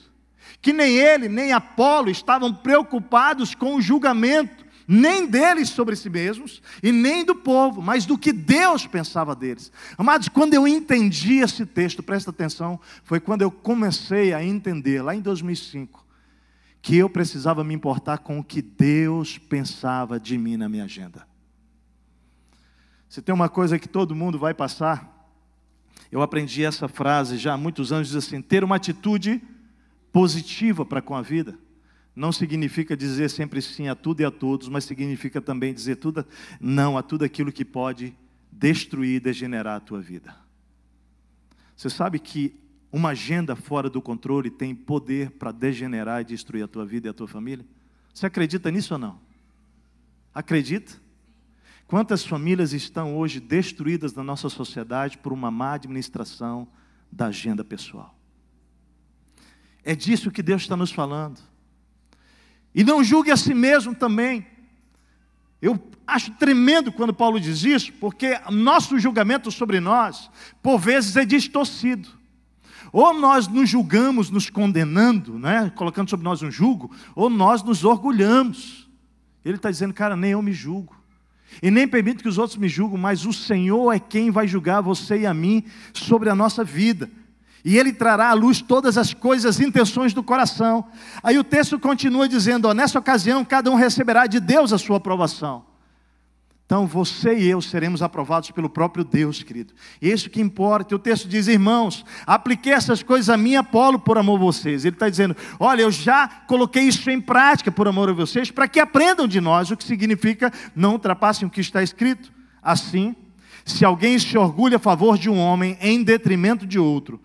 que nem ele, nem Apolo estavam preocupados com o julgamento, nem deles sobre si mesmos, e nem do povo, mas do que Deus pensava deles. Amados, quando eu entendi esse texto, presta atenção, foi quando eu comecei a entender, lá em 2005, que eu precisava me importar com o que Deus pensava de mim na minha agenda. Se tem uma coisa que todo mundo vai passar, eu aprendi essa frase já há muitos anos, diz assim, ter uma atitude positiva para com a vida, não significa dizer sempre sim a tudo e a todos, mas significa também dizer não a tudo aquilo que pode destruir e degenerar a tua vida. Você sabe que uma agenda fora do controle tem poder para degenerar e destruir a tua vida e a tua família? Você acredita nisso ou não? Acredita? Quantas famílias estão hoje destruídas na nossa sociedade por uma má administração da agenda pessoal? É disso que Deus está nos falando. E não julgue a si mesmo também. Eu acho tremendo quando Paulo diz isso, porque nosso julgamento sobre nós, por vezes, é distorcido. Ou nós nos julgamos, nos condenando, né? Colocando sobre nós um julgo, ou nós nos orgulhamos. Ele está dizendo, cara, nem eu me julgo. E nem permito que os outros me julguem, mas o Senhor é quem vai julgar você e a mim sobre a nossa vida. E Ele trará à luz todas as coisas, intenções do coração. Aí o texto continua dizendo, nessa ocasião cada um receberá de Deus a sua aprovação. Então você e eu seremos aprovados pelo próprio Deus, querido. E isso que importa. E o texto diz, irmãos, apliquei essas coisas a mim, Apolo, por amor a vocês. Ele está dizendo, olha, eu já coloquei isso em prática por amor a vocês, para que aprendam de nós o que significa não ultrapassem o que está escrito. Assim, se alguém se orgulha a favor de um homem em detrimento de outro,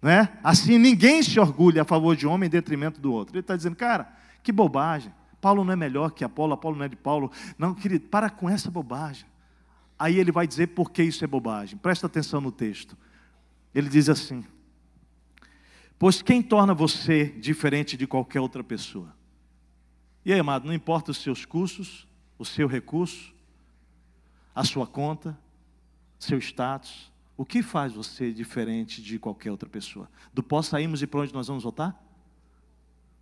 né? Assim ninguém se orgulha a favor de um homem em detrimento do outro. Ele está dizendo, cara, que bobagem. Paulo não é melhor que Apolo, Apolo não é de Paulo. Não, querido, para com essa bobagem. Aí ele vai dizer por que isso é bobagem. Presta atenção no texto. Ele diz assim, pois quem torna você diferente de qualquer outra pessoa? E aí, amado, não importa os seus custos, o seu recurso, a sua conta, seu status, o que faz você diferente de qualquer outra pessoa? Do pó saímos e para onde nós vamos voltar?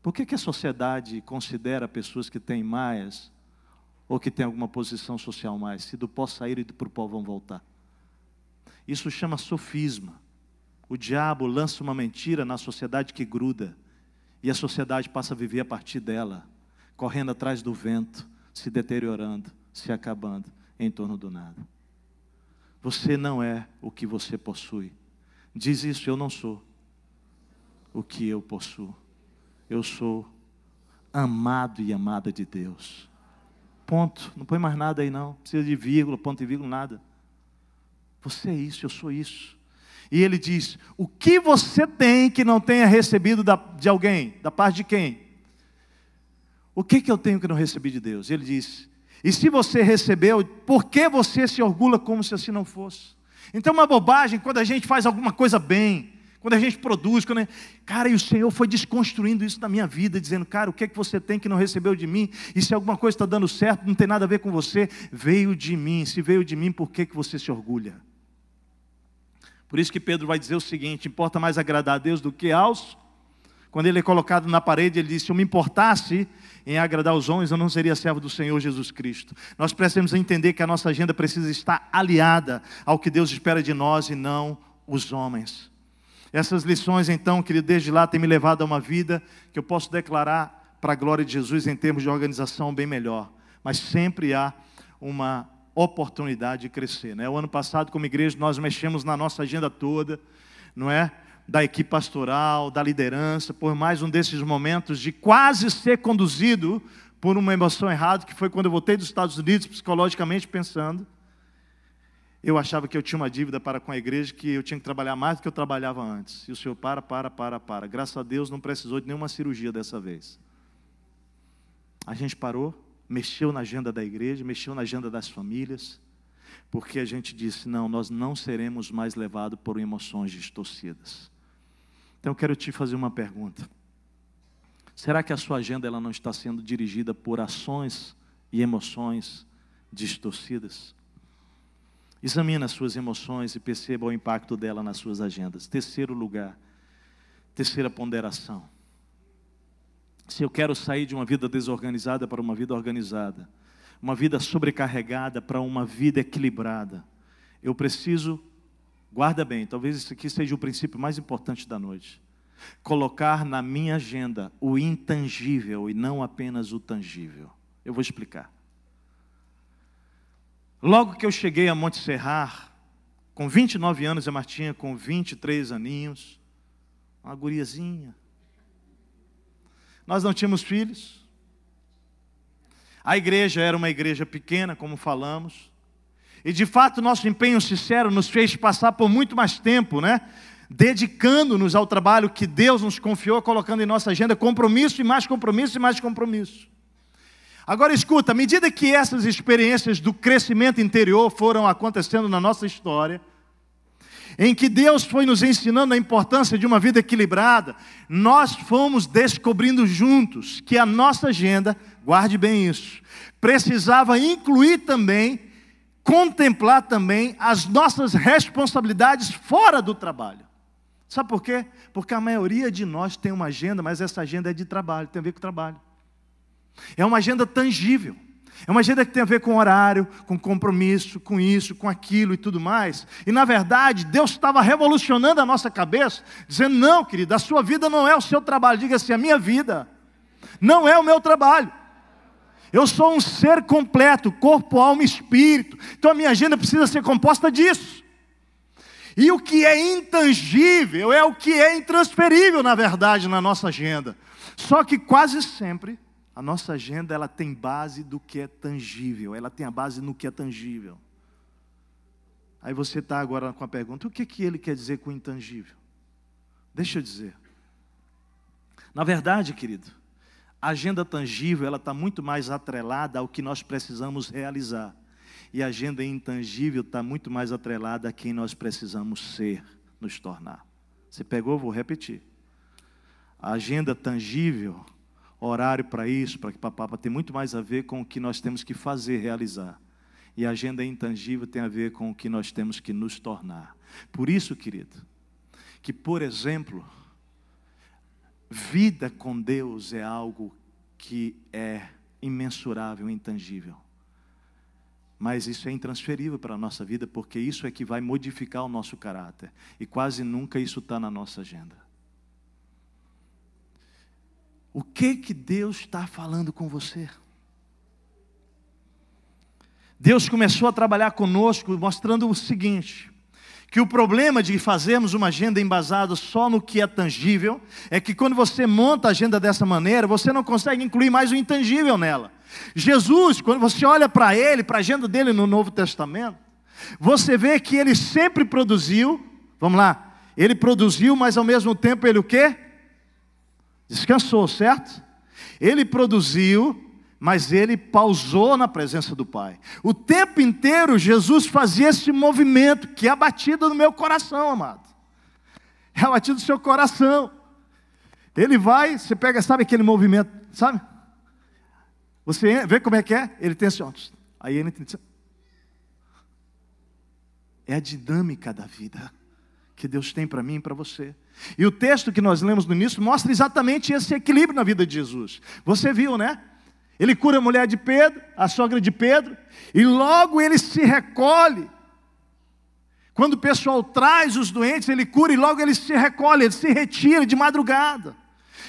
Por que a sociedade considera pessoas que têm mais ou que têm alguma posição social mais? Se do pó sair e para o pó vão voltar. Isso chama sofisma. O diabo lança uma mentira na sociedade que gruda. E a sociedade passa a viver a partir dela, correndo atrás do vento, se deteriorando, se acabando em torno do nada. Você não é o que você possui. Diz isso, eu não sou. o que eu possuo. Eu sou amado e amada de Deus. Ponto. Não põe mais nada aí não. Não precisa de vírgula, ponto e vírgula, nada. Você é isso, eu sou isso. E ele diz, o que você tem que não tenha recebido de alguém? Da parte de quem? O que eu tenho que não recebi de Deus? Ele diz, e se você recebeu, por que você se orgulha como se assim não fosse? Então é uma bobagem quando a gente faz alguma coisa bem, quando a gente produz, cara, e o Senhor foi desconstruindo isso na minha vida, dizendo, cara, o que você tem que não recebeu de mim? E se alguma coisa está dando certo, não tem nada a ver com você, veio de mim. Se veio de mim, por que você se orgulha? Por isso que Pedro vai dizer o seguinte, importa mais agradar a Deus do que aos... Quando ele é colocado na parede, ele diz, se eu me importasse em agradar os homens, eu não seria servo do Senhor Jesus Cristo. Nós precisamos entender que a nossa agenda precisa estar aliada ao que Deus espera de nós e não os homens. Essas lições, então, querido, desde lá, têm me levado a uma vida que eu posso declarar para a glória de Jesus em termos de organização bem melhor. Mas sempre há uma oportunidade de crescer, né? O ano passado, como igreja, nós mexemos na nossa agenda toda, não é? Da equipe pastoral, da liderança, por mais um desses momentos de quase ser conduzido por uma emoção errada, que foi quando eu voltei dos Estados Unidos, psicologicamente pensando. Eu achava que eu tinha uma dívida para com a igreja, que eu tinha que trabalhar mais do que eu trabalhava antes. E o Senhor, para. Graças a Deus, não precisou de nenhuma cirurgia dessa vez. A gente parou, mexeu na agenda da igreja, mexeu na agenda das famílias, porque a gente disse, não, nós não seremos mais levados por emoções distorcidas. Então eu quero te fazer uma pergunta. Será que a sua agenda ela não está sendo dirigida por ações e emoções distorcidas? Examine as suas emoções e perceba o impacto dela nas suas agendas. Terceiro lugar, terceira ponderação. Se eu quero sair de uma vida desorganizada para uma vida organizada, uma vida sobrecarregada para uma vida equilibrada, eu preciso, guarda bem, talvez isso aqui seja o princípio mais importante da noite, colocar na minha agenda o intangível e não apenas o tangível. Eu vou explicar. Logo que eu cheguei a Monte Serrar, com 29 anos, a Martinha com 23 aninhos, uma guriazinha. Nós não tínhamos filhos. A igreja era uma igreja pequena, como falamos. E de fato, nosso empenho sincero nos fez passar por muito mais tempo, né? Dedicando-nos ao trabalho que Deus nos confiou, colocando em nossa agenda compromisso e mais compromisso e mais compromisso. Agora escuta, à medida que essas experiências do crescimento interior foram acontecendo na nossa história, em que Deus foi nos ensinando a importância de uma vida equilibrada, nós fomos descobrindo juntos que a nossa agenda, guarde bem isso, precisava incluir também, contemplar também as nossas responsabilidades fora do trabalho. Sabe por quê? Porque a maioria de nós tem uma agenda, mas essa agenda é de trabalho, tem a ver com o trabalho. É uma agenda tangível. É uma agenda que tem a ver com horário, com compromisso, com isso, com aquilo e tudo mais. E na verdade, Deus estava revolucionando a nossa cabeça, dizendo, não, querido, a sua vida não é o seu trabalho. Diga assim, a minha vida não é o meu trabalho. Eu sou um ser completo, corpo, alma e espírito. Então a minha agenda precisa ser composta disso. E o que é intangível é o que é intransferível, na verdade, na nossa agenda. Só que quase sempre a nossa agenda ela tem base do que é tangível. Ela tem a base no que é tangível. Aí você está agora com a pergunta, o que ele quer dizer com intangível? Deixa eu dizer. Na verdade, querido, a agenda tangível ela está muito mais atrelada ao que nós precisamos realizar. E a agenda intangível está muito mais atrelada a quem nós precisamos ser, nos tornar. Você pegou? Vou repetir. A agenda tangível, horário para isso, para que papapá, tem muito mais a ver com o que nós temos que fazer, realizar. E a agenda intangível tem a ver com o que nós temos que nos tornar. Por isso, querido, que, por exemplo, vida com Deus é algo que é imensurável, intangível. Mas isso é intransferível para a nossa vida, porque isso é que vai modificar o nosso caráter. E quase nunca isso está na nossa agenda. O que Deus está falando com você? Deus começou a trabalhar conosco, mostrando o seguinte, que o problema de fazermos uma agenda embasada só no que é tangível, é que quando você monta a agenda dessa maneira, você não consegue incluir mais o intangível nela. Jesus, quando você olha para Ele, para a agenda dele no Novo Testamento, você vê que Ele sempre produziu, vamos lá, Ele produziu, mas ao mesmo tempo Ele o quê? Descansou, certo? Ele produziu, mas Ele pausou na presença do Pai. O tempo inteiro Jesus fazia esse movimento, que é a batida do meu coração, amado. É a batida do seu coração. Ele vai, você pega, sabe aquele movimento, sabe? Você vê como é que é? Ele tem assim, ó, aí ele tem assim. É a dinâmica da vida que Deus tem para mim e para você. E o texto que nós lemos no início mostra exatamente esse equilíbrio na vida de Jesus. Você viu, né? Ele cura a mulher de Pedro, a sogra de Pedro, e logo ele se recolhe. Quando o pessoal traz os doentes, ele cura e logo ele se recolhe, ele se retira de madrugada.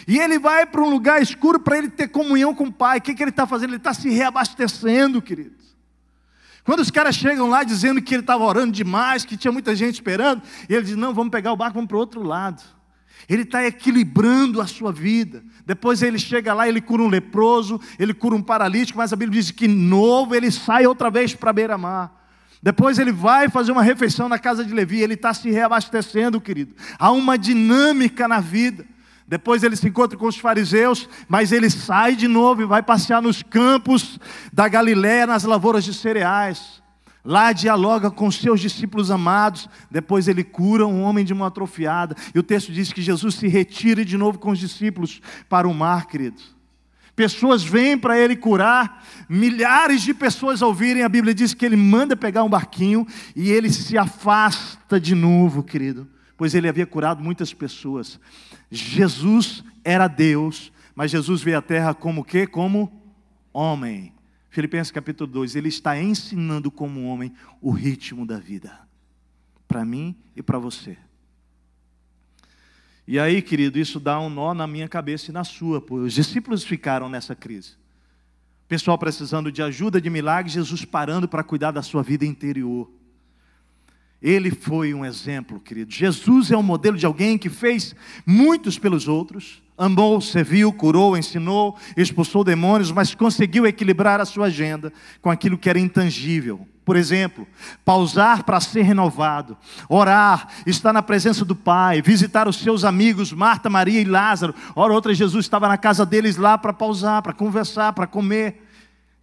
E ele vai para um lugar escuro para ele ter comunhão com o Pai. O que ele está fazendo? Ele está se reabastecendo, querido. Quando os caras chegam lá dizendo que ele estava orando demais, que tinha muita gente esperando, e ele diz, não, vamos pegar o barco, vamos para o outro lado. Ele está equilibrando a sua vida. Depois ele chega lá, ele cura um leproso, ele cura um paralítico, mas a Bíblia diz que novo ele sai outra vez para a beira-mar. Depois ele vai fazer uma refeição na casa de Levi, ele está se reabastecendo, querido. Há uma dinâmica na vida. Depois ele se encontra com os fariseus, mas ele sai de novo e vai passear nos campos da Galiléia, nas lavouras de cereais. Lá dialoga com seus discípulos amados. Depois ele cura um homem de mão atrofiada. E o texto diz que Jesus se retira de novo com os discípulos para o mar, querido. Pessoas vêm para ele curar. Milhares de pessoas ao virem. A Bíblia diz que ele manda pegar um barquinho e ele se afasta de novo, querido. Pois ele havia curado muitas pessoas. Jesus era Deus, mas Jesus veio à terra como o quê? Como homem. Filipenses capítulo 2, ele está ensinando como homem o ritmo da vida, para mim e para você. E aí, querido, isso dá um nó na minha cabeça e na sua, pois os discípulos ficaram nessa crise. O pessoal precisando de ajuda, de milagre, Jesus parando para cuidar da sua vida interior. Ele foi um exemplo, querido. Jesus é um modelo de alguém que fez muitos pelos outros. Amou, serviu, curou, ensinou, expulsou demônios, mas conseguiu equilibrar a sua agenda com aquilo que era intangível. Por exemplo, pausar para ser renovado, orar, estar na presença do Pai, visitar os seus amigos, Marta, Maria e Lázaro. Hora outra, Jesus estava na casa deles lá para pausar, para conversar, para comer.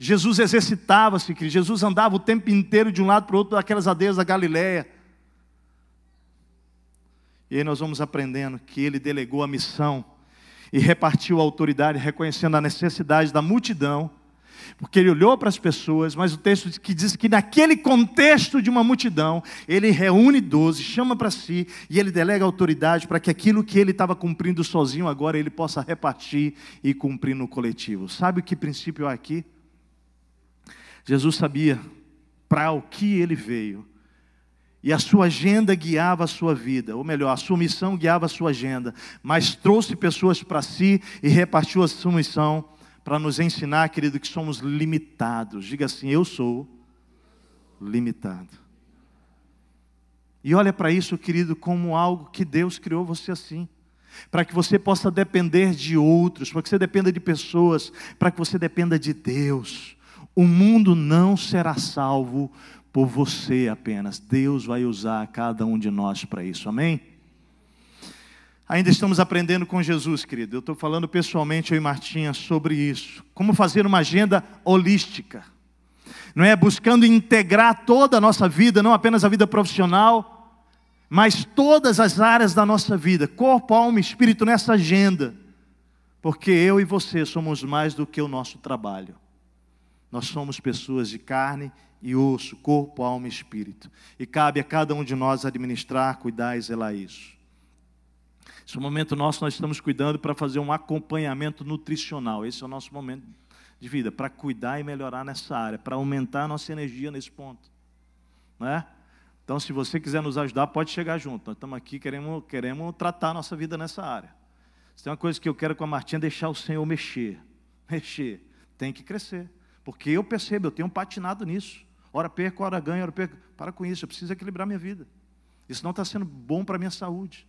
Jesus exercitava-se, querido. Jesus andava o tempo inteiro de um lado para o outro daquelas aldeias da Galiléia. E aí nós vamos aprendendo que ele delegou a missão e repartiu a autoridade, reconhecendo a necessidade da multidão, porque ele olhou para as pessoas, mas o texto diz que naquele contexto de uma multidão, ele reúne 12, chama para si, e ele delega a autoridade para que aquilo que ele estava cumprindo sozinho, agora ele possa repartir e cumprir no coletivo. Sabe o que princípio há aqui? Jesus sabia para o que ele veio. E a sua agenda guiava a sua vida, ou melhor, a sua missão guiava a sua agenda, mas trouxe pessoas para si e repartiu a sua missão para nos ensinar, querido, que somos limitados. Diga assim, eu sou limitado. E olha para isso, querido, como algo que Deus criou você assim, para que você possa depender de outros, para que você dependa de pessoas, para que você dependa de Deus. O mundo não será salvo por você apenas. Deus vai usar cada um de nós para isso, amém? Ainda estamos aprendendo com Jesus, querido. Eu estou falando pessoalmente, eu e Martinha, sobre isso. Como fazer uma agenda holística. Não é buscando integrar toda a nossa vida, não apenas a vida profissional, mas todas as áreas da nossa vida, corpo, alma e espírito nessa agenda. Porque eu e você somos mais do que o nosso trabalho. Nós somos pessoas de carne e osso, corpo, alma e espírito. E cabe a cada um de nós administrar, cuidar e zelar isso. Esse momento nosso, nós estamos cuidando para fazer um acompanhamento nutricional. Esse é o nosso momento de vida, para cuidar e melhorar nessa área, para aumentar a nossa energia nesse ponto. Não é? Então, se você quiser nos ajudar, pode chegar junto. Nós estamos aqui, queremos tratar a nossa vida nessa área. Se tem uma coisa que eu quero com a Martinha, deixar o Senhor mexer. Mexer. Tem que crescer. Porque eu percebo, eu tenho patinado nisso. Ora perco, ora ganho, ora perco. Para com isso, eu preciso equilibrar minha vida. Isso não está sendo bom para a minha saúde,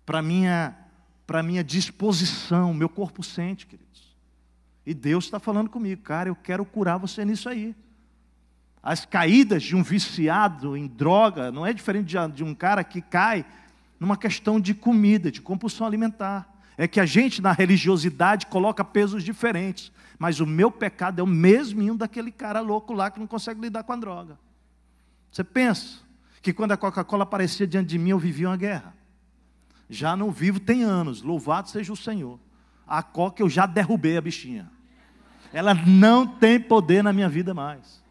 para a minha disposição. Meu corpo sente, queridos. E Deus está falando comigo, cara, eu quero curar você nisso aí. As caídas de um viciado em droga não é diferente de um cara que cai numa questão de comida, de compulsão alimentar. É que a gente, na religiosidade, coloca pesos diferentes. Mas o meu pecado é o mesminho daquele cara louco lá que não consegue lidar com a droga. Você pensa que quando a Coca-Cola aparecia diante de mim, eu vivia uma guerra. Já não vivo tem anos, louvado seja o Senhor. A Coca eu já derrubei a bichinha. Ela não tem poder na minha vida mais.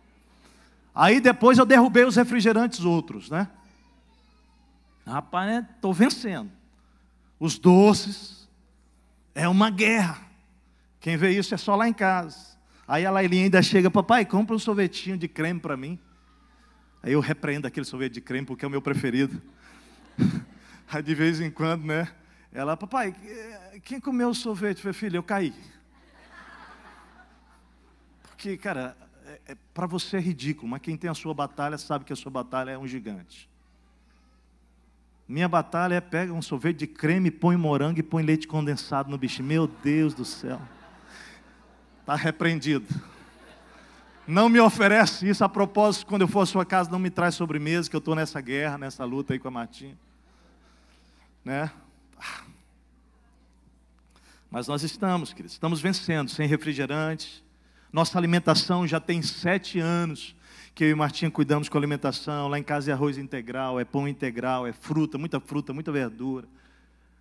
Aí depois eu derrubei os refrigerantes outros, né? Rapaz, estou vencendo. Os doces, é uma guerra. Quem vê isso é só lá em casa. Aí a Lailinha ainda chega, papai, compra um sorvetinho de creme para mim. Aí eu repreendo aquele sorvete de creme, porque é o meu preferido. Aí de vez em quando, né? Ela, papai, quem comeu o sorvete? Eu falei, filho, eu caí. Porque, cara, para você é ridículo, mas quem tem a sua batalha sabe que a sua batalha é um gigante. Minha batalha é pega um sorvete de creme, põe morango e põe leite condensado no bichinho. Meu Deus do céu. Está repreendido. Não me oferece isso. A propósito, quando eu for à sua casa, não me traz sobremesa, que eu estou nessa guerra, nessa luta aí com a Martinha. Né? Mas nós estamos, queridos, estamos vencendo, sem refrigerante. Nossa alimentação já tem 7 anos que eu e Martinha cuidamos com a alimentação. Lá em casa é arroz integral, é pão integral, é fruta, muita verdura.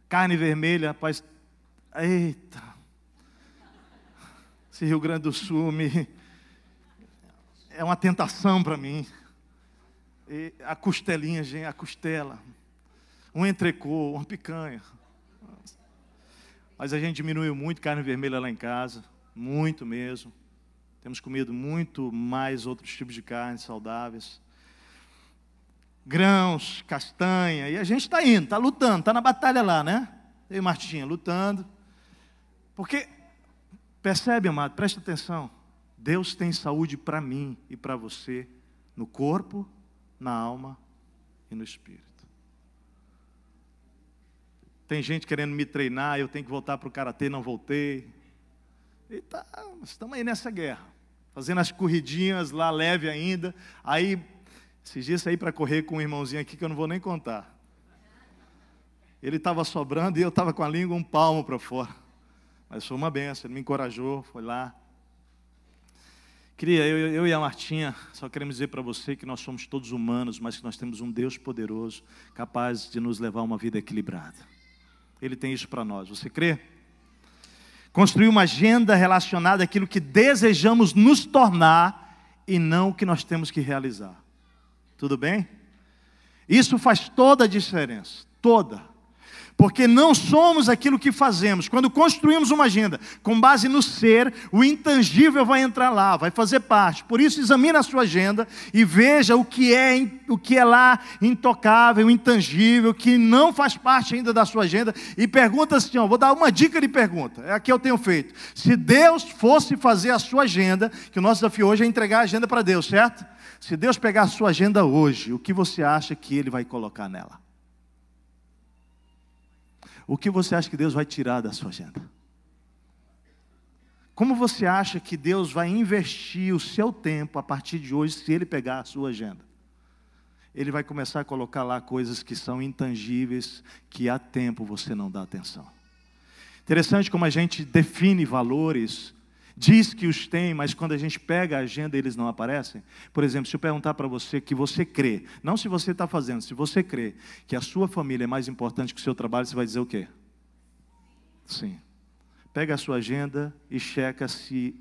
Carne vermelha, rapaz. Eita. Esse Rio Grande do Sul é uma tentação para mim. E a costelinha, gente, a costela. Um entrecô, uma picanha. Mas a gente diminuiu muito carne vermelha lá em casa. Muito mesmo. Temos comido muito mais outros tipos de carne saudáveis. Grãos, castanha. E a gente está indo, está lutando, está na batalha lá, né? Eu e Martinha lutando. Porque, percebe, amado, presta atenção. Deus tem saúde para mim e para você. No corpo, na alma e no espírito. Tem gente querendo me treinar, eu tenho que voltar para o karatê, não voltei. E tá, estamos aí nessa guerra, fazendo as corridinhas lá, leve ainda. Aí, esses dias saí para correr com um irmãozinho aqui que eu não vou nem contar. Ele estava sobrando e eu estava com a língua um palmo para fora. Mas foi uma benção, ele me encorajou, foi lá. Queria, eu e a Martinha, só queremos dizer para você que nós somos todos humanos, mas que nós temos um Deus poderoso, capaz de nos levar a uma vida equilibrada. Ele tem isso para nós, você crê? Construir uma agenda relacionada àquilo que desejamos nos tornar e não o que nós temos que realizar. Tudo bem? Isso faz toda a diferença, toda. Porque não somos aquilo que fazemos. Quando construímos uma agenda com base no ser, o intangível vai entrar lá, vai fazer parte. Por isso, examine a sua agenda e veja o que é lá intocável, intangível, que não faz parte ainda da sua agenda. E pergunta assim, vou dar uma dica de pergunta, é a que eu tenho feito. Se Deus fosse fazer a sua agenda, que o nosso desafio hoje é entregar a agenda para Deus, certo? Se Deus pegar a sua agenda hoje, o que você acha que Ele vai colocar nela? O que você acha que Deus vai tirar da sua agenda? Como você acha que Deus vai investir o seu tempo a partir de hoje, se Ele pegar a sua agenda? Ele vai começar a colocar lá coisas que são intangíveis, que há tempo você não dá atenção. Interessante como a gente define valores, diz que os tem, mas quando a gente pega a agenda, eles não aparecem. Por exemplo, se eu perguntar para você que você crê, não se você está fazendo, se você crê que a sua família é mais importante que o seu trabalho, você vai dizer o quê? Sim. Pega a sua agenda e checa se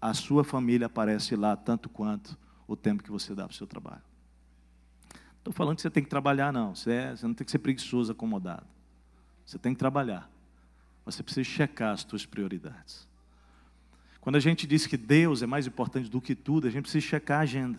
a sua família aparece lá tanto quanto o tempo que você dá para o seu trabalho. Estou falando que você tem que trabalhar, não. Você não tem que ser preguiçoso, acomodado. Você tem que trabalhar. Você precisa checar as suas prioridades. Quando a gente diz que Deus é mais importante do que tudo, a gente precisa checar a agenda.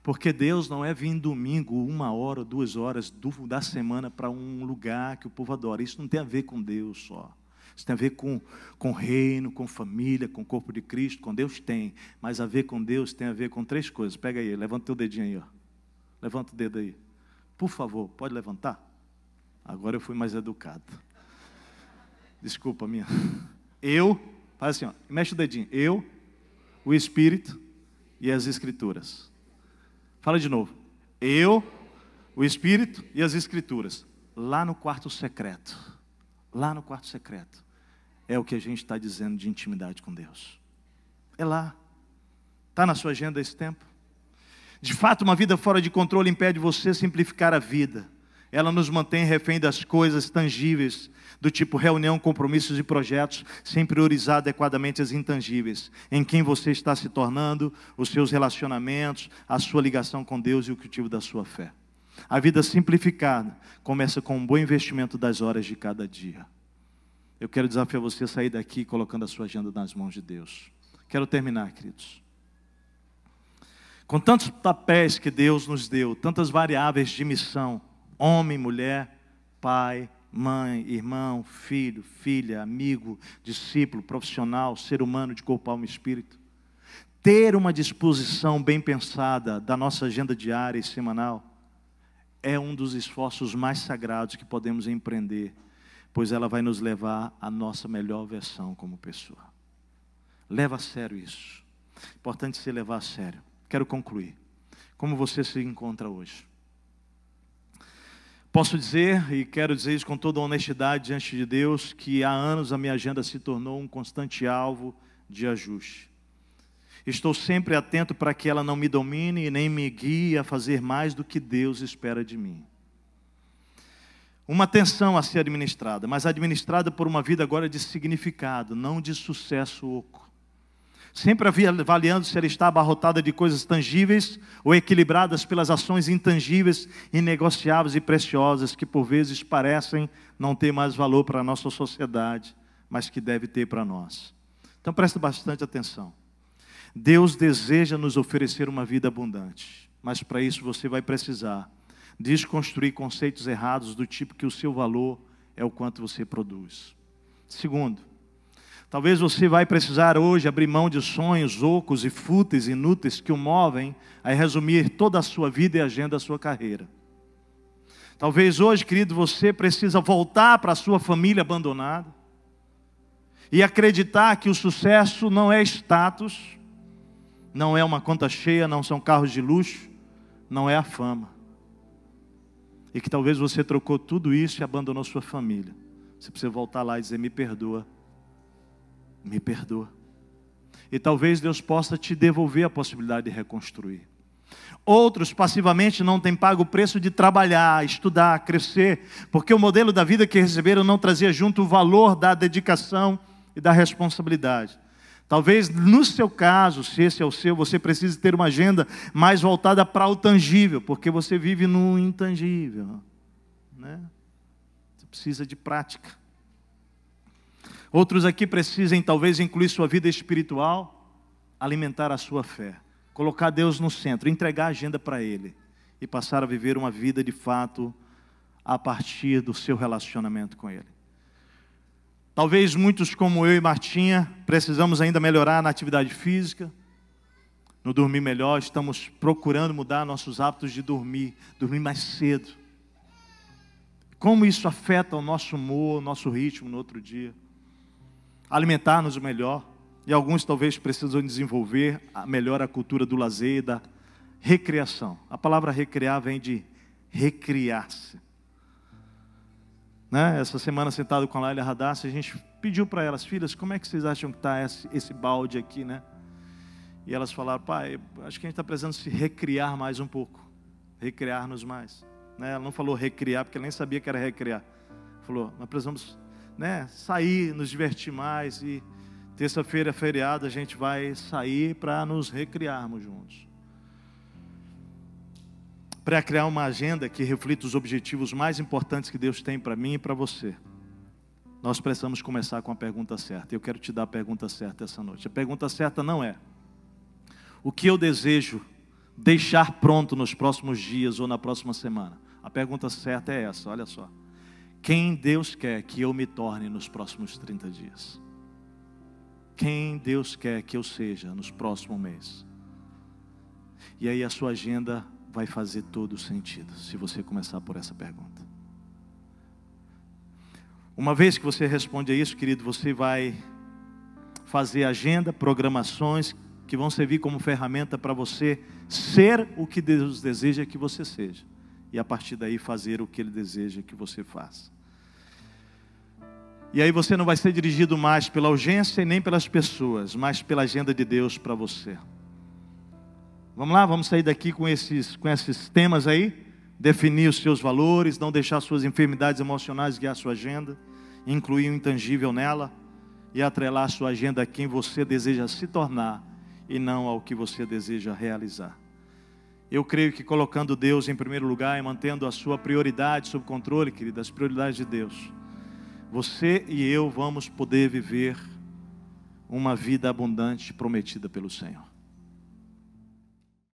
Porque Deus não é vir domingo, 1 hora ou 2 horas da semana para um lugar que o povo adora. Isso não tem a ver com Deus só. Isso tem a ver com reino, com família, com o corpo de Cristo, com Deus tem. Mas a ver com Deus tem a ver com 3 coisas. Pega aí, levanta o teu dedinho aí. Levanta o dedo aí. Por favor, pode levantar? Agora eu fui mais educado. Desculpa, minha. Eu, faz assim, ó, mexe o dedinho. Eu, o Espírito e as Escrituras. Fala de novo. Eu, o Espírito e as Escrituras. Lá no quarto secreto. Lá no quarto secreto. É o que a gente está dizendo de intimidade com Deus. É lá. Está na sua agenda esse tempo? De fato, uma vida fora de controle impede você simplificar a vida. Ela nos mantém refém das coisas tangíveis, do tipo reunião, compromissos e projetos, sem priorizar adequadamente as intangíveis, em quem você está se tornando, os seus relacionamentos, a sua ligação com Deus e o cultivo da sua fé. A vida simplificada começa com um bom investimento das horas de cada dia. Eu quero desafiar você a sair daqui colocando a sua agenda nas mãos de Deus. Quero terminar, queridos. Com tantos papéis que Deus nos deu, tantas variáveis de missão, homem, mulher, pai, mãe, irmão, filho, filha, amigo, discípulo, profissional, ser humano de corpo, alma e espírito. Ter uma disposição bem pensada da nossa agenda diária e semanal é um dos esforços mais sagrados que podemos empreender, pois ela vai nos levar à nossa melhor versão como pessoa. Leva a sério isso. Importante se levar a sério. Quero concluir. Como você se encontra hoje? Posso dizer, e quero dizer isso com toda honestidade diante de Deus, que há anos a minha agenda se tornou um constante alvo de ajuste. Estou sempre atento para que ela não me domine e nem me guie a fazer mais do que Deus espera de mim. Uma tensão a ser administrada, mas administrada por uma vida agora de significado, não de sucesso oco. Sempre avaliando se ela está abarrotada de coisas tangíveis ou equilibradas pelas ações intangíveis, inegociáveis e preciosas, que por vezes parecem não ter mais valor para a nossa sociedade, mas que deve ter para nós. Então presta bastante atenção. Deus deseja nos oferecer uma vida abundante, mas para isso você vai precisar desconstruir conceitos errados do tipo que o seu valor é o quanto você produz. Segundo, talvez você vai precisar hoje abrir mão de sonhos ocos e fúteis, inúteis, que o movem a resumir toda a sua vida e agenda da sua carreira. Talvez hoje, querido, você precisa voltar para a sua família abandonada e acreditar que o sucesso não é status, não é uma conta cheia, não são carros de luxo, não é a fama. E que talvez você trocou tudo isso e abandonou sua família. Você precisa voltar lá e dizer: me perdoa. Me perdoa. E talvez Deus possa te devolver a possibilidade de reconstruir. Outros passivamente não têm pago o preço de trabalhar, estudar, crescer, porque o modelo da vida que receberam não trazia junto o valor da dedicação e da responsabilidade. Talvez no seu caso, se esse é o seu, você precise ter uma agenda mais voltada para o tangível, porque você vive no intangível, né? Você precisa de prática. Outros aqui precisam talvez incluir sua vida espiritual, alimentar a sua fé, colocar Deus no centro, entregar a agenda para Ele e passar a viver uma vida de fato a partir do seu relacionamento com Ele. Talvez muitos como eu e Martinha precisamos ainda melhorar na atividade física, no dormir melhor. Estamos procurando mudar nossos hábitos de dormir mais cedo. Como isso afeta o nosso humor, o nosso ritmo no outro dia. Alimentar-nos melhor. E alguns talvez precisam desenvolver melhor a cultura do lazer e da recreação. A palavra recrear vem de recriar-se. Né? Essa semana, sentado com a Laila Radassi, a gente pediu para elas: filhas, como é que vocês acham que está esse balde aqui, né? E elas falaram: pai, acho que a gente está precisando se recriar mais um pouco. Recriar-nos mais. Né? Ela não falou recriar, porque ela nem sabia que era recriar. Falou: nós precisamos, né, sair, nos divertir mais. E terça-feira, feriado, a gente vai sair para nos recriarmos juntos. Para criar uma agenda que reflita os objetivos mais importantes que Deus tem para mim e para você, nós precisamos começar com a pergunta certa. Eu quero te dar a pergunta certa essa noite. A pergunta certa não é: o que eu desejo deixar pronto nos próximos dias ou na próxima semana? A pergunta certa é essa, olha só: quem Deus quer que eu me torne nos próximos 30 dias? Quem Deus quer que eu seja nos próximos meses? E aí a sua agenda vai fazer todo sentido, se você começar por essa pergunta. Uma vez que você responde a isso, querido, você vai fazer agenda, programações que vão servir como ferramenta para você ser o que Deus deseja que você seja. E a partir daí fazer o que Ele deseja que você faça. E aí você não vai ser dirigido mais pela urgência e nem pelas pessoas, mas pela agenda de Deus para você. Vamos lá, vamos sair daqui com esses temas aí. Definir os seus valores, não deixar suas enfermidades emocionais guiar a sua agenda, incluir o intangível nela e atrelar a sua agenda a quem você deseja se tornar e não ao que você deseja realizar. Eu creio que colocando Deus em primeiro lugar e mantendo a sua prioridade sob controle, querido, as prioridades de Deus, você e eu vamos poder viver uma vida abundante prometida pelo Senhor.